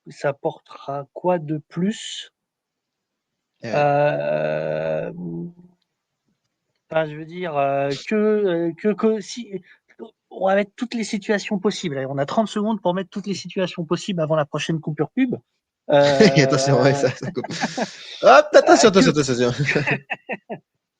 [SPEAKER 2] ça portera quoi de plus?
[SPEAKER 1] eh ouais.
[SPEAKER 2] Euh, Enfin, je veux dire, si, on va mettre toutes les situations possibles. Allez, on a 30 secondes pour mettre toutes les situations possibles avant la prochaine coupure pub.
[SPEAKER 1] Attention, ouais,
[SPEAKER 2] Euh,
[SPEAKER 1] ça coupe. Hop, attention,
[SPEAKER 2] que,
[SPEAKER 1] attention, attention.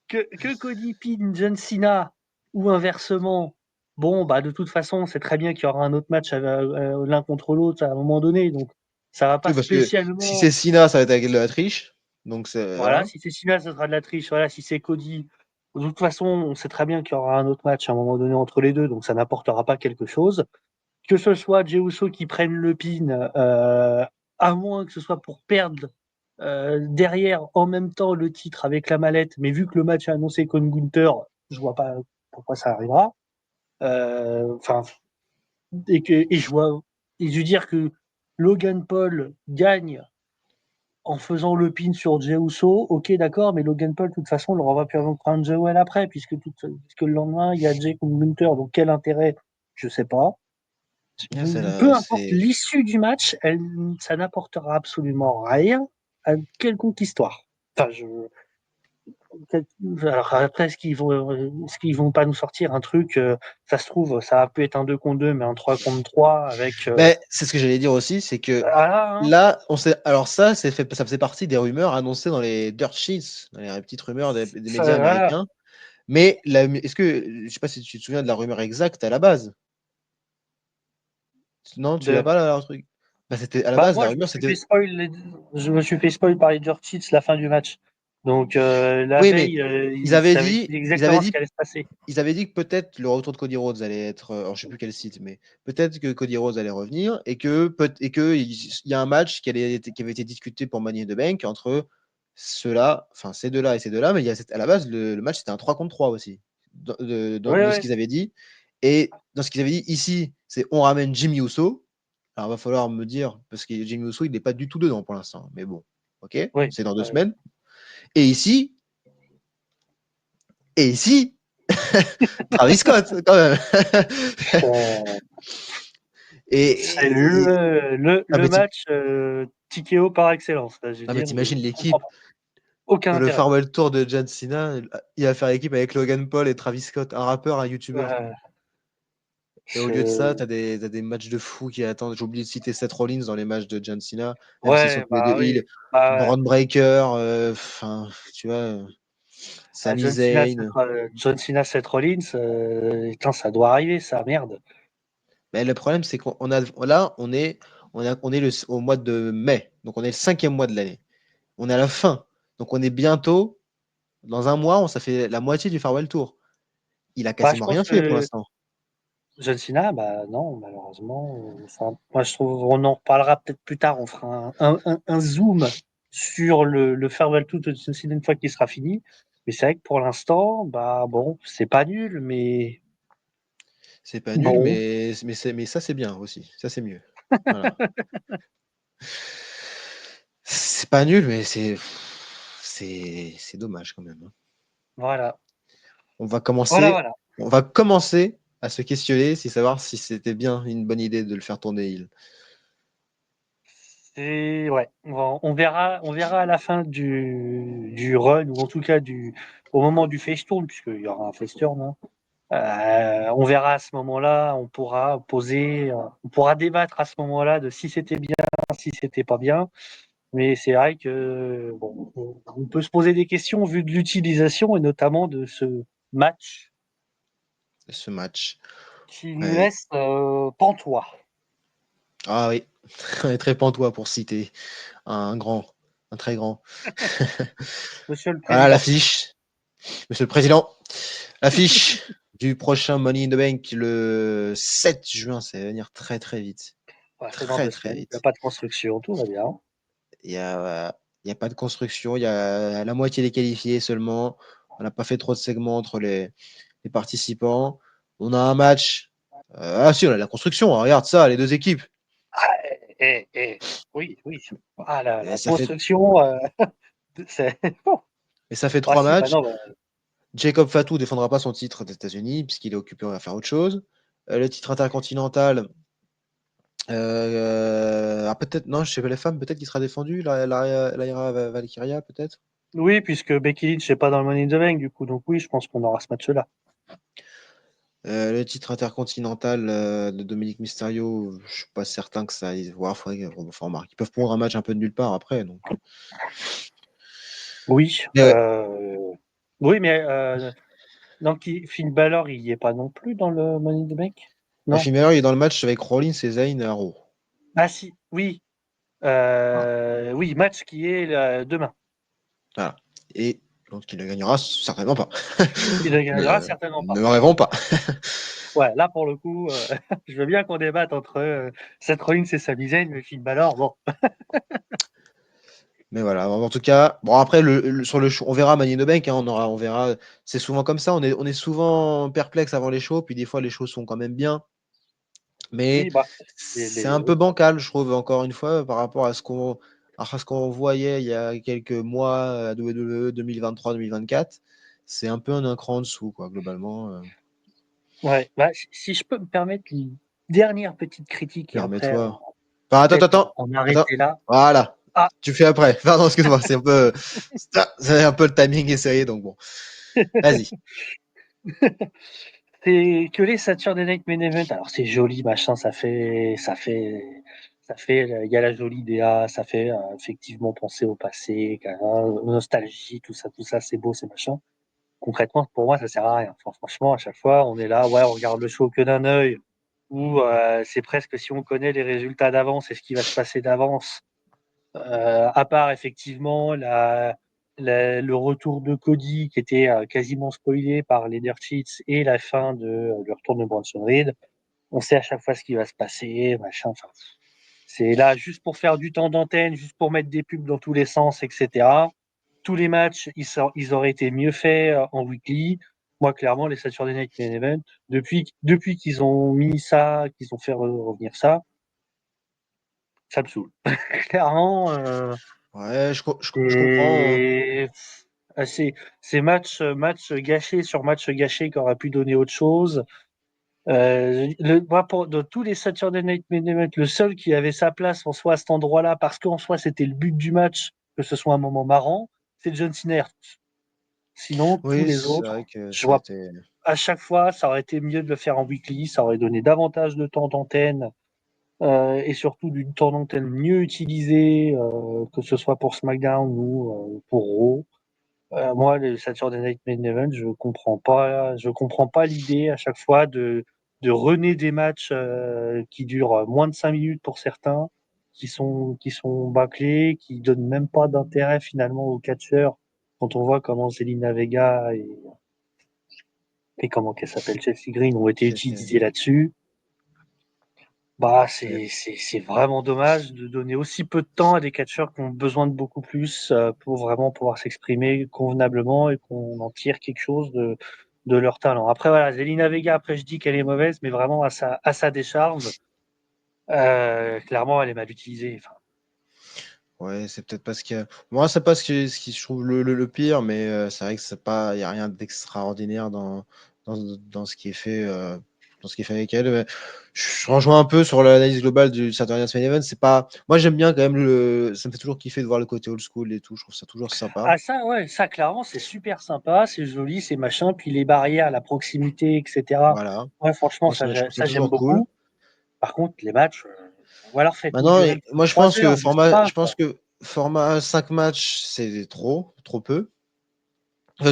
[SPEAKER 2] que Cody pin John Cena ou inversement, bon, bah, de toute façon, c'est très bien qu'il y aura un autre match l'un contre l'autre à un moment donné. Donc, ça va pas
[SPEAKER 1] Oui, parce que si c'est
[SPEAKER 2] spécialement.
[SPEAKER 1] Cena, ça va être avec de la triche. Donc,
[SPEAKER 2] Voilà,
[SPEAKER 1] voilà.
[SPEAKER 2] si c'est Cena, ça sera de la triche. Voilà, si c'est Cody. De toute façon, on sait très bien qu'il y aura un autre match à un moment donné entre les deux, donc ça n'apportera pas quelque chose. Que ce soit Jey Uso qui prenne le pin, à moins que ce soit pour perdre derrière en même temps le titre avec la mallette, mais vu que le match est annoncé contre Gunther, je vois pas pourquoi ça arrivera. Enfin, et je vois et je veux dire que Logan Paul gagne en faisant le pin sur Jey Uso, ok d'accord, mais Logan Paul de toute façon le revoit plus avant Crown Jewel après, puisque le lendemain il y a Jey contre Gunther, donc quel intérêt? Je sais pas.
[SPEAKER 1] Là,
[SPEAKER 2] Peu importe
[SPEAKER 1] c'est...
[SPEAKER 2] l'issue du match, ça n'apportera absolument rien à quelconque histoire. Enfin, alors après, est-ce qu'ils vont pas nous sortir un truc, ça se trouve, ça va plus être un 2 contre 2, mais un 3 contre 3 avec.
[SPEAKER 1] Mais c'est ce que j'allais dire aussi, c'est que
[SPEAKER 2] Voilà, hein.
[SPEAKER 1] là, on sait. Alors ça, ça faisait partie des rumeurs annoncées dans les dirt sheets, dans les petites rumeurs des médias
[SPEAKER 2] Voilà.
[SPEAKER 1] américains. Mais est-ce que, je sais pas si tu te souviens de la rumeur exacte à la base? Non, tu l'as
[SPEAKER 2] De...
[SPEAKER 1] pas là, le truc? Bah, c'était à la
[SPEAKER 2] Bah,
[SPEAKER 1] base,
[SPEAKER 2] moi,
[SPEAKER 1] la rumeur, c'était.
[SPEAKER 2] je me suis fait spoil par les Dirt Sheets la fin du match. Donc, la
[SPEAKER 1] Oui, mais
[SPEAKER 2] veille,
[SPEAKER 1] ils avaient
[SPEAKER 2] ça avait dit
[SPEAKER 1] dit, ils avaient
[SPEAKER 2] exactement ce qui
[SPEAKER 1] dit,
[SPEAKER 2] allait se passer.
[SPEAKER 1] ils avaient dit que peut-être le retour de Cody Rhodes allait être, alors je sais plus quel site, mais peut-être que Cody Rhodes allait revenir et que il y a un match qui avait été discuté pour Money in the Bank entre ceux-là, enfin ces deux-là et ces deux-là, mais à la base le match c'était un 3 contre 3 aussi
[SPEAKER 2] Oui,
[SPEAKER 1] de ce
[SPEAKER 2] oui,
[SPEAKER 1] qu'ils avaient dit. Et dans ce qu'ils avaient dit ici, c'est on ramène Jimmy Uso. Alors il va falloir me dire parce que Jimmy Uso il n'est pas du tout dedans pour l'instant, mais bon, ok,
[SPEAKER 2] oui.
[SPEAKER 1] c'est dans deux
[SPEAKER 2] Oui.
[SPEAKER 1] semaines. Et ici, et ici, Travis Scott, quand même.
[SPEAKER 2] Euh, c'est
[SPEAKER 1] et, ah,
[SPEAKER 2] le match TKO par excellence. Là, je veux
[SPEAKER 1] mais
[SPEAKER 2] dire,
[SPEAKER 1] t'imagines
[SPEAKER 2] je comprends
[SPEAKER 1] l'équipe,
[SPEAKER 2] pas. Aucun
[SPEAKER 1] le
[SPEAKER 2] intérêt.
[SPEAKER 1] farewell tour de John Cena, il va faire équipe avec Logan Paul et Travis Scott, un rappeur, un youtubeur.
[SPEAKER 2] Euh,
[SPEAKER 1] Et au lieu de ça,
[SPEAKER 2] je-
[SPEAKER 1] t'as des matchs de fous qui attendent. J'ai oublié de citer Seth Rollins dans les matchs de John Cena, même s'ils sont
[SPEAKER 2] Ouais,
[SPEAKER 1] tous les deux
[SPEAKER 2] bah oui.
[SPEAKER 1] heal.
[SPEAKER 2] Bah, ouais.
[SPEAKER 1] Braun Breaker, enfin, tu vois,
[SPEAKER 2] Ah,
[SPEAKER 1] Sami Zayn.
[SPEAKER 2] John Cena, Seth Rollins, putain, ça doit arriver, ça, merde.
[SPEAKER 1] Mais le problème, c'est qu'on a, là, on est au mois de mai, donc on est le cinquième mois de l'année. On est à la fin, donc on est bientôt. Dans un mois, ça fait la moitié du Farewell Tour. Il a
[SPEAKER 2] Bah, je
[SPEAKER 1] quasiment
[SPEAKER 2] pense
[SPEAKER 1] rien fait pour
[SPEAKER 2] que
[SPEAKER 1] l'instant.
[SPEAKER 2] John Cena, bah non, malheureusement. Moi, je trouve, on en reparlera peut-être plus tard. On fera un zoom sur le farewell tour de John Cena une fois qu'il sera fini. Mais c'est vrai que pour l'instant, bah bon, c'est pas nul, mais
[SPEAKER 1] C'est pas nul,
[SPEAKER 2] bon.
[SPEAKER 1] mais ça, c'est bien aussi. Ça, c'est mieux. Voilà. C'est pas nul, mais c'est dommage quand même, hein.
[SPEAKER 2] Voilà.
[SPEAKER 1] On va
[SPEAKER 2] Voilà,
[SPEAKER 1] commencer,
[SPEAKER 2] voilà.
[SPEAKER 1] on va commencer à se questionner, savoir si c'était bien une bonne idée de le faire tourner heel.
[SPEAKER 2] Et ouais, on verra à la fin du run, ou en tout cas au moment du face turn, puisqu'il y aura un face turn, hein. On verra à ce moment-là, on pourra débattre à ce moment-là de si c'était bien, si c'était pas bien. Mais c'est vrai que bon, on peut se poser des questions vu de l'utilisation et notamment de ce match
[SPEAKER 1] Ce match.
[SPEAKER 2] qui nous
[SPEAKER 1] Ouais.
[SPEAKER 2] laisse pantois.
[SPEAKER 1] Ah oui, on est très pantois pour citer un grand, un très grand.
[SPEAKER 2] Monsieur le
[SPEAKER 1] Voilà
[SPEAKER 2] Président.
[SPEAKER 1] l'affiche, Monsieur le Président. L'affiche du prochain Money in the Bank le 7 juin, ça va venir très très vite.
[SPEAKER 2] Ouais, c'est dans
[SPEAKER 1] Très
[SPEAKER 2] deux
[SPEAKER 1] très
[SPEAKER 2] semaines. Il n'y a
[SPEAKER 1] vite.
[SPEAKER 2] pas de construction, tout va bien.
[SPEAKER 1] Il y a pas de construction, il y a la moitié des qualifiés seulement. On n'a pas fait trop de segments entre les participants. On a un match. Ah si, on a la construction, hein, regarde ça, les deux équipes.
[SPEAKER 2] Ah, oui, oui. Ah,
[SPEAKER 1] Et
[SPEAKER 2] la construction, c'est bon.
[SPEAKER 1] ça fait
[SPEAKER 2] Ah
[SPEAKER 1] trois
[SPEAKER 2] si, bah
[SPEAKER 1] matchs.
[SPEAKER 2] non, bah,
[SPEAKER 1] Jacob Fatou défendra pas son titre des États-Unis puisqu'il est occupé à faire autre chose. Le titre intercontinental, peut-être, non, je sais pas les femmes, peut-être qu'il sera défendu. Laira Valkyria, peut-être.
[SPEAKER 2] oui, puisque Becky Lynch n'est pas dans le Money in the Bank, du coup, donc oui, je pense qu'on aura ce match-là.
[SPEAKER 1] Le titre intercontinental de Dominique Mysterio, je suis pas certain que ça aille voir. Enfin, remarque, ils peuvent prendre un match un peu de nulle part après. Donc.
[SPEAKER 2] Oui,
[SPEAKER 1] Mais ouais,
[SPEAKER 2] oui, mais donc Finn Balor, il n'y est pas non plus dans le Money in the Bank? Non?
[SPEAKER 1] Finn Balor il est dans le match avec Rollins et Zayn à Raw.
[SPEAKER 2] Ah si, oui.
[SPEAKER 1] Voilà.
[SPEAKER 2] Oui, match qui est demain.
[SPEAKER 1] Voilà. Et Donc, qui le gagnera certainement pas.
[SPEAKER 2] Il ne
[SPEAKER 1] Mais
[SPEAKER 2] gagnera certainement pas.
[SPEAKER 1] ne rêvons pas.
[SPEAKER 2] Ouais, là pour le coup, je veux bien qu'on débatte entre Seth Rollins et Sami Zayn, mais Finn Balor, bon.
[SPEAKER 1] Mais voilà, en tout cas, bon après sur le show, on verra Money in the Bank, hein, on verra. C'est souvent comme ça, on est souvent perplexe avant les shows, puis des fois les shows sont quand même bien, mais
[SPEAKER 2] Oui, bah,
[SPEAKER 1] c'est un peu bancal, je trouve, encore une fois, par rapport à ce qu'on voyait il y a quelques mois à WWE 2023-2024. C'est un peu un cran en dessous, quoi, globalement.
[SPEAKER 2] ouais, bah, si je peux me permettre une dernière petite critique et après
[SPEAKER 1] Permets-toi. Enfin, attends,
[SPEAKER 2] peut-être
[SPEAKER 1] attends,
[SPEAKER 2] en
[SPEAKER 1] attends.
[SPEAKER 2] arrêter là.
[SPEAKER 1] Voilà.
[SPEAKER 2] Ah,
[SPEAKER 1] Tu fais après. Pardon, excuse-moi, c'est un peu le timing essayé, donc bon. Vas-y.
[SPEAKER 2] c'est que les Saturday Night Main Event, alors c'est joli, machin, il y a la jolie DA, ça fait effectivement penser au passé, nostalgie, tout ça, c'est beau, c'est machin. Concrètement, pour moi, ça sert à rien. Enfin, franchement, à chaque fois, on est là, ouais, on regarde le show que d'un œil, ou c'est presque si on connaît les résultats d'avance et ce qui va se passer d'avance. À part effectivement le retour de Cody qui était quasiment spoilé par les Dirt Sheets et la fin du retour de Bronson Reed, on sait à chaque fois ce qui va se passer, machin. Enfin, c'est là juste pour faire du temps d'antenne, juste pour mettre des pubs dans tous les sens, etc. Tous les matchs, ils auraient été mieux faits en weekly. Moi, clairement, les Saturday Night Main Event, depuis qu'ils ont mis ça, qu'ils ont fait revenir ça me saoule. Clairement,
[SPEAKER 1] Ouais, je comprends.
[SPEAKER 2] et c'est match gâché sur match gâché qui aurait pu donner autre chose. Moi, de tous les Saturday Night Main Event, le seul qui avait sa place en soi à cet endroit-là, parce qu'en soi c'était le but du match, que ce soit un moment marrant, c'est John Cena. Sinon, tous
[SPEAKER 1] Oui,
[SPEAKER 2] les
[SPEAKER 1] c'est vrai
[SPEAKER 2] autres,
[SPEAKER 1] que
[SPEAKER 2] je
[SPEAKER 1] ça a
[SPEAKER 2] vois
[SPEAKER 1] été.
[SPEAKER 2] à chaque fois, ça aurait été mieux de le faire en weekly, ça aurait donné davantage de temps d'antenne et surtout du temps d'antenne mieux utilisé, que ce soit pour SmackDown ou pour Raw. Moi, le Saturday Night Main Event, je comprends pas l'idée à chaque fois de rené des matchs qui durent moins de 5 minutes pour certains, qui sont bâclés, qui donnent même pas d'intérêt finalement aux catcheurs quand on voit comment Zelina Vega et comment qu'elle s'appelle, Chelsea Green ont été utilisés là-dessus. Bah, c'est vraiment dommage de donner aussi peu de temps à des catcheurs qui ont besoin de beaucoup plus pour vraiment pouvoir s'exprimer convenablement et qu'on en tire quelque chose de leur talent. Après, voilà, Zelina Vega, après, je dis qu'elle est mauvaise, mais vraiment à sa décharge, clairement, elle est mal utilisée. Enfin,
[SPEAKER 1] Ouais, c'est peut-être pas ce qu'il y a. Moi, c'est pas ce qui je trouve le pire, mais c'est vrai que c'est pas, il y a rien d'extraordinaire dans ce qui est fait, dans ce qui est fait avec elle. Mais je rejoins un peu sur l'analyse globale du Saturday Night Main Event. C'est pas, moi j'aime bien quand même ça me fait toujours kiffer de voir le côté old school et tout. Je trouve ça toujours sympa.
[SPEAKER 2] ah, ça, ouais, ça, clairement, c'est super sympa, c'est joli, c'est machin, puis les barrières, la proximité, etc.
[SPEAKER 1] Voilà.
[SPEAKER 2] Ouais, franchement,
[SPEAKER 1] Moi,
[SPEAKER 2] ça,
[SPEAKER 1] je trouve ça
[SPEAKER 2] ça j'aime
[SPEAKER 1] toujours cool.
[SPEAKER 2] beaucoup. Par contre, les matchs, ou alors faites-nous
[SPEAKER 1] Maintenant,
[SPEAKER 2] durer le truc
[SPEAKER 1] moi,
[SPEAKER 2] 3 heures, je sais pas,
[SPEAKER 1] je pense
[SPEAKER 2] quoi.
[SPEAKER 1] que format 5 matchs, c'est trop peu.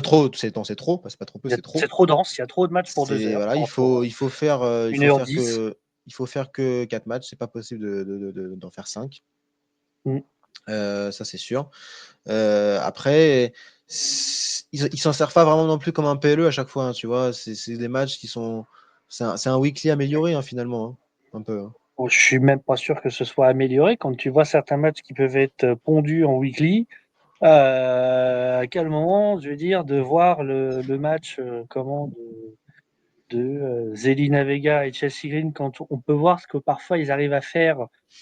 [SPEAKER 1] Trop, non, c'est trop, c'est pas trop peu, c'est
[SPEAKER 2] C'est
[SPEAKER 1] trop.
[SPEAKER 2] trop dense, il y a trop de matchs pour 2
[SPEAKER 1] C'est
[SPEAKER 2] heures,
[SPEAKER 1] voilà,
[SPEAKER 2] enfin pour
[SPEAKER 1] il faut faire,
[SPEAKER 2] 1h10.
[SPEAKER 1] il faut faire que 4 matchs, c'est pas possible d'en faire 5.
[SPEAKER 2] Mmh.
[SPEAKER 1] Ça c'est sûr. Après, ils s'en servent pas vraiment non plus comme un PLE à chaque fois, hein, tu vois? C'est des matchs qui sont c'est un weekly amélioré, hein, finalement, hein, un peu, hein.
[SPEAKER 2] Bon, je suis même pas sûr que ce soit amélioré quand tu vois certains matchs qui peuvent être pondus en weekly. À quel moment, je veux dire, de voir le match de Zelina Vega et Chelsea Green, quand on peut voir ce que parfois ils arrivent à faire,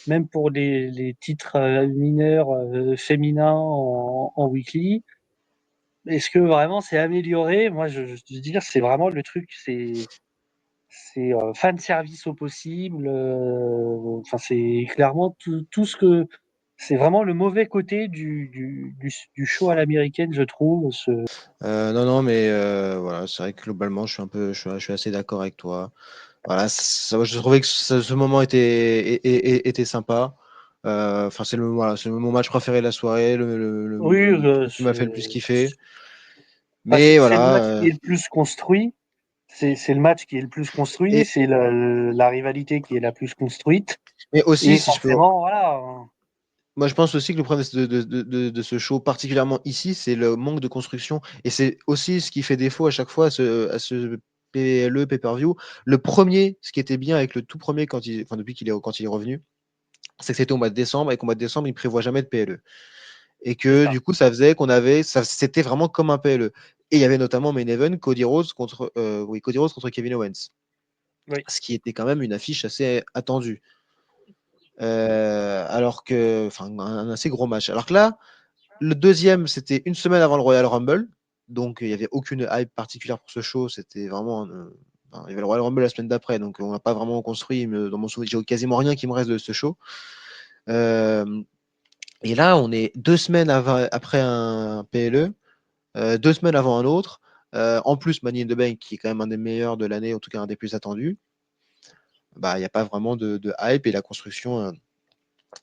[SPEAKER 2] même pour les titres mineurs féminins en weekly. Est-ce que vraiment c'est amélioré? Moi, je veux dire, c'est vraiment le truc, c'est fan service au possible. Enfin, c'est clairement tout ce que c'est vraiment le mauvais côté du show à l'américaine, je trouve.
[SPEAKER 1] Non, non, mais voilà, c'est vrai que globalement, je suis assez d'accord avec toi. Voilà, je trouvais que ce moment était sympa. Enfin, voilà, c'est mon match préféré de la soirée,
[SPEAKER 2] Oui,
[SPEAKER 1] truc qui m'a fait le plus kiffer.
[SPEAKER 2] bah,
[SPEAKER 1] Mais
[SPEAKER 2] c'est le
[SPEAKER 1] voilà,
[SPEAKER 2] match qui est le plus construit. C'est le match qui est le plus construit.
[SPEAKER 1] et
[SPEAKER 2] C'est la rivalité qui est la plus construite.
[SPEAKER 1] mais aussi,
[SPEAKER 2] Et
[SPEAKER 1] si je peux
[SPEAKER 2] forcément, voilà, hein.
[SPEAKER 1] Moi, je pense aussi que le problème de ce show, particulièrement ici, c'est le manque de construction. Et c'est aussi ce qui fait défaut à chaque fois à ce PLE, pay-per-view. Le premier, ce qui était bien avec le tout premier, enfin, depuis quand il est revenu, c'est que c'était au mois de décembre et qu'au mois de décembre, il ne prévoit jamais de PLE. Et
[SPEAKER 2] C'est
[SPEAKER 1] que
[SPEAKER 2] ça.
[SPEAKER 1] du coup, ça faisait qu'on avait, c'était vraiment comme un PLE. Et il y avait notamment Main Event, Cody Rhodes contre Kevin Owens.
[SPEAKER 2] Oui.
[SPEAKER 1] Ce qui était quand même une affiche assez attendue. Alors que, enfin, un assez gros match. Alors que là, le deuxième, c'était une semaine avant le Royal Rumble. Donc, il n'y avait aucune hype particulière pour ce show. C'était vraiment. Enfin, il y avait le Royal Rumble la semaine d'après. Donc, on n'a pas vraiment construit. Dans mon souvenir, j'ai quasiment rien qui me reste de ce show. Et là, on est 2 semaines après un PLE, 2 semaines avant un autre. En plus, Money in the Bank, qui est quand même un des meilleurs de l'année, en tout cas un des plus attendus. Bah, il n'y a pas vraiment de hype et la construction.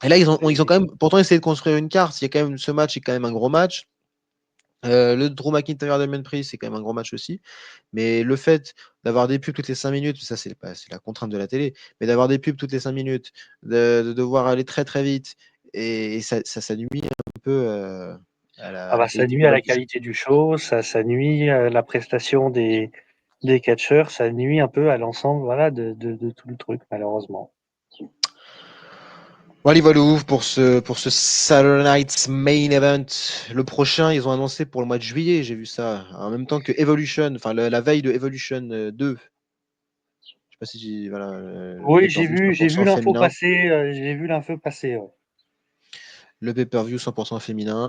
[SPEAKER 1] Et là, ils ont quand même pourtant essayé de construire une carte. Il y a quand même ce match, est quand même un gros match. Le Drew McIntyre de Priest, c'est quand même un gros match aussi. Mais le fait d'avoir des pubs toutes les 5 minutes, ça c'est la contrainte de la télé, mais d'avoir des pubs toutes les 5 minutes, de devoir aller très très vite, et ça nuit un peu
[SPEAKER 2] Ah
[SPEAKER 1] à
[SPEAKER 2] bah,
[SPEAKER 1] la
[SPEAKER 2] ça
[SPEAKER 1] qualité
[SPEAKER 2] nuit à
[SPEAKER 1] globale
[SPEAKER 2] la
[SPEAKER 1] du show.
[SPEAKER 2] qualité du show, ça nuit à la prestation des catcheurs, ça nuit un peu à l'ensemble, voilà, de tout le truc, malheureusement.
[SPEAKER 1] Voilà, voilou pour ce Saturday Night's Main Event. Le prochain, ils ont annoncé pour le mois de juillet, j'ai vu ça, en même temps que Evolution, enfin la veille de Evolution 2. Je sais pas si voilà, le
[SPEAKER 2] Oui,
[SPEAKER 1] pay-per-view
[SPEAKER 2] j'ai vu
[SPEAKER 1] 100%
[SPEAKER 2] l'info
[SPEAKER 1] féminin.
[SPEAKER 2] passer, j'ai vu l'info passer, ouais.
[SPEAKER 1] Le pay-per-view 100% féminin,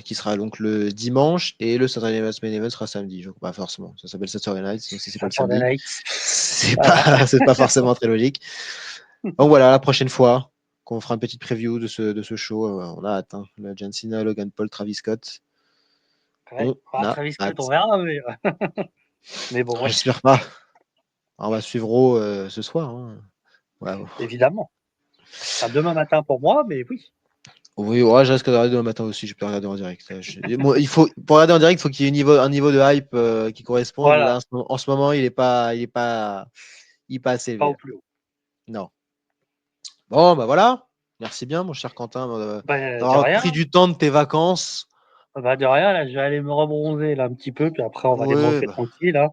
[SPEAKER 1] qui sera donc le dimanche, et le Saturday Night's Main Event sera samedi. Donc, pas forcément. Ça s'appelle Saturday Night, donc si c'est pas le
[SPEAKER 2] Saturday
[SPEAKER 1] samedi,
[SPEAKER 2] Night.
[SPEAKER 1] c'est
[SPEAKER 2] Voilà.
[SPEAKER 1] pas, c'est pas forcément très logique. Donc voilà, la prochaine fois qu'on fera une petite preview de ce show, on a hâte. Hein. Le John Cena, Logan Paul, Travis Scott.
[SPEAKER 2] Ouais.
[SPEAKER 1] On
[SPEAKER 2] Bah,
[SPEAKER 1] a
[SPEAKER 2] Travis Scott, on
[SPEAKER 1] hâte.
[SPEAKER 2] verra, mais bon, ouais,
[SPEAKER 1] J'espère pas. On va suivre Raw ce soir. Hein. Ouais.
[SPEAKER 2] évidemment. Enfin, demain matin pour moi, mais oui.
[SPEAKER 1] Oui, ouais, je risque de regarder demain matin aussi. Je peux regarder en direct. Moi, pour regarder en direct, il faut qu'il y ait un niveau de hype qui corresponde. Là,
[SPEAKER 2] Voilà,
[SPEAKER 1] en ce moment, il est pas assez
[SPEAKER 2] pas
[SPEAKER 1] élevé.
[SPEAKER 2] au
[SPEAKER 1] Là.
[SPEAKER 2] plus haut.
[SPEAKER 1] Non. Bon, bah voilà. Merci bien, mon cher Quentin,
[SPEAKER 2] Bah, de
[SPEAKER 1] d'avoir pris
[SPEAKER 2] rien.
[SPEAKER 1] du temps de tes vacances.
[SPEAKER 2] Bah, de rien, là, je vais aller me rebronzer là un petit peu, puis après on va
[SPEAKER 1] Ouais,
[SPEAKER 2] débriefer
[SPEAKER 1] bah.
[SPEAKER 2] tranquille, là.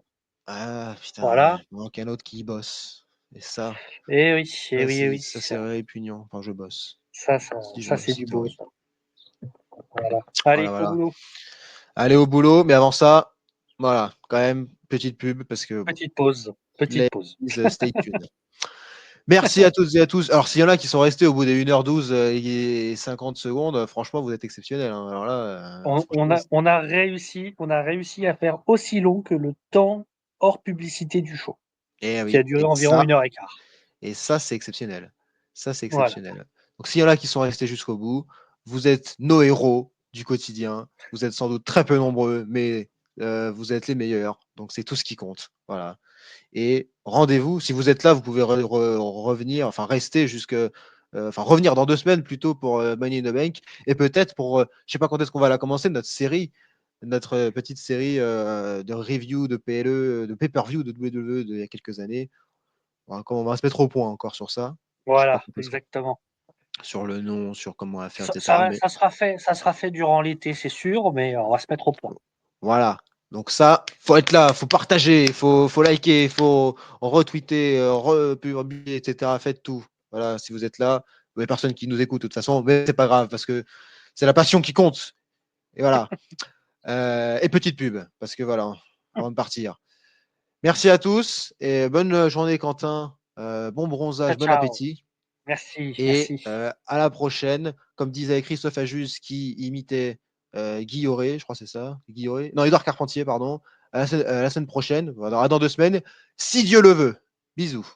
[SPEAKER 1] Ah, putain,
[SPEAKER 2] Voilà.
[SPEAKER 1] il manque un autre qui bosse. Et ça,
[SPEAKER 2] Et oui, et
[SPEAKER 1] ça
[SPEAKER 2] oui, et
[SPEAKER 1] c'est
[SPEAKER 2] oui.
[SPEAKER 1] ça, c'est répugnant. Enfin, je bosse.
[SPEAKER 2] Ça, ça,
[SPEAKER 1] Si je
[SPEAKER 2] ça
[SPEAKER 1] bosse,
[SPEAKER 2] c'est du
[SPEAKER 1] c'est
[SPEAKER 2] beau,
[SPEAKER 1] horrible.
[SPEAKER 2] ça. Voilà.
[SPEAKER 1] Voilà,
[SPEAKER 2] Allez, au
[SPEAKER 1] voilà.
[SPEAKER 2] boulot.
[SPEAKER 1] Allez au boulot, mais avant ça, voilà, quand même, petite pub, parce que bon,
[SPEAKER 2] Petite pause. Petite pause.
[SPEAKER 1] ladies, stay tuned. Merci à toutes et à tous. Alors, s'il y en a qui sont restés au bout des 1h12 et 50 secondes, franchement, vous êtes exceptionnels. Hein. Alors là, franchement,
[SPEAKER 2] On a réussi à faire aussi long que le temps hors publicité du show,
[SPEAKER 1] et
[SPEAKER 2] qui a
[SPEAKER 1] oui,
[SPEAKER 2] duré environ 1 heure et quart.
[SPEAKER 1] et ça, c'est exceptionnel. Ça, c'est
[SPEAKER 2] Voilà.
[SPEAKER 1] exceptionnel. Donc, s'il y en a qui sont restés jusqu'au bout, vous êtes nos héros du quotidien. Vous êtes sans doute très peu nombreux, mais vous êtes les meilleurs. Donc, c'est tout ce qui compte. Voilà. Et rendez-vous, si vous êtes là, vous pouvez revenir, enfin rester enfin revenir dans 2 semaines plutôt pour Money in the Bank, et peut-être pour, je sais pas quand est-ce qu'on va la commencer, notre série, notre petite série de review de PLE, de pay-per-view de WWE d'il y a quelques années. On va se mettre au point encore sur ça. Je sais pas
[SPEAKER 2] Voilà,
[SPEAKER 1] quand est-ce
[SPEAKER 2] exactement.
[SPEAKER 1] sur le nom, sur comment on va faire,
[SPEAKER 2] Ça,
[SPEAKER 1] etc.
[SPEAKER 2] ça,
[SPEAKER 1] Mais
[SPEAKER 2] ça sera fait durant l'été, c'est sûr, mais on va se mettre au point.
[SPEAKER 1] voilà. Donc ça, faut être là, faut partager, faut liker, faut retweeter, republier, etc. Faites tout. Voilà, si vous êtes là, il n'y a personne qui nous écoute de toute façon, mais c'est pas grave parce que c'est la passion qui compte. Et voilà. Et petite pub, parce que voilà, avant de partir. Merci à tous et bonne journée Quentin. Bon
[SPEAKER 2] Ciao,
[SPEAKER 1] bronzage, bon
[SPEAKER 2] ciao.
[SPEAKER 1] appétit.
[SPEAKER 2] Merci,
[SPEAKER 1] Et
[SPEAKER 2] merci.
[SPEAKER 1] à la prochaine. Comme disait Christophe Ajus qui imitait Guy Auré, je crois que c'est ça. Guy Auré. Non, Edouard Carpentier, pardon. À la semaine prochaine, voilà, dans 2 semaines, si Dieu le veut. Bisous.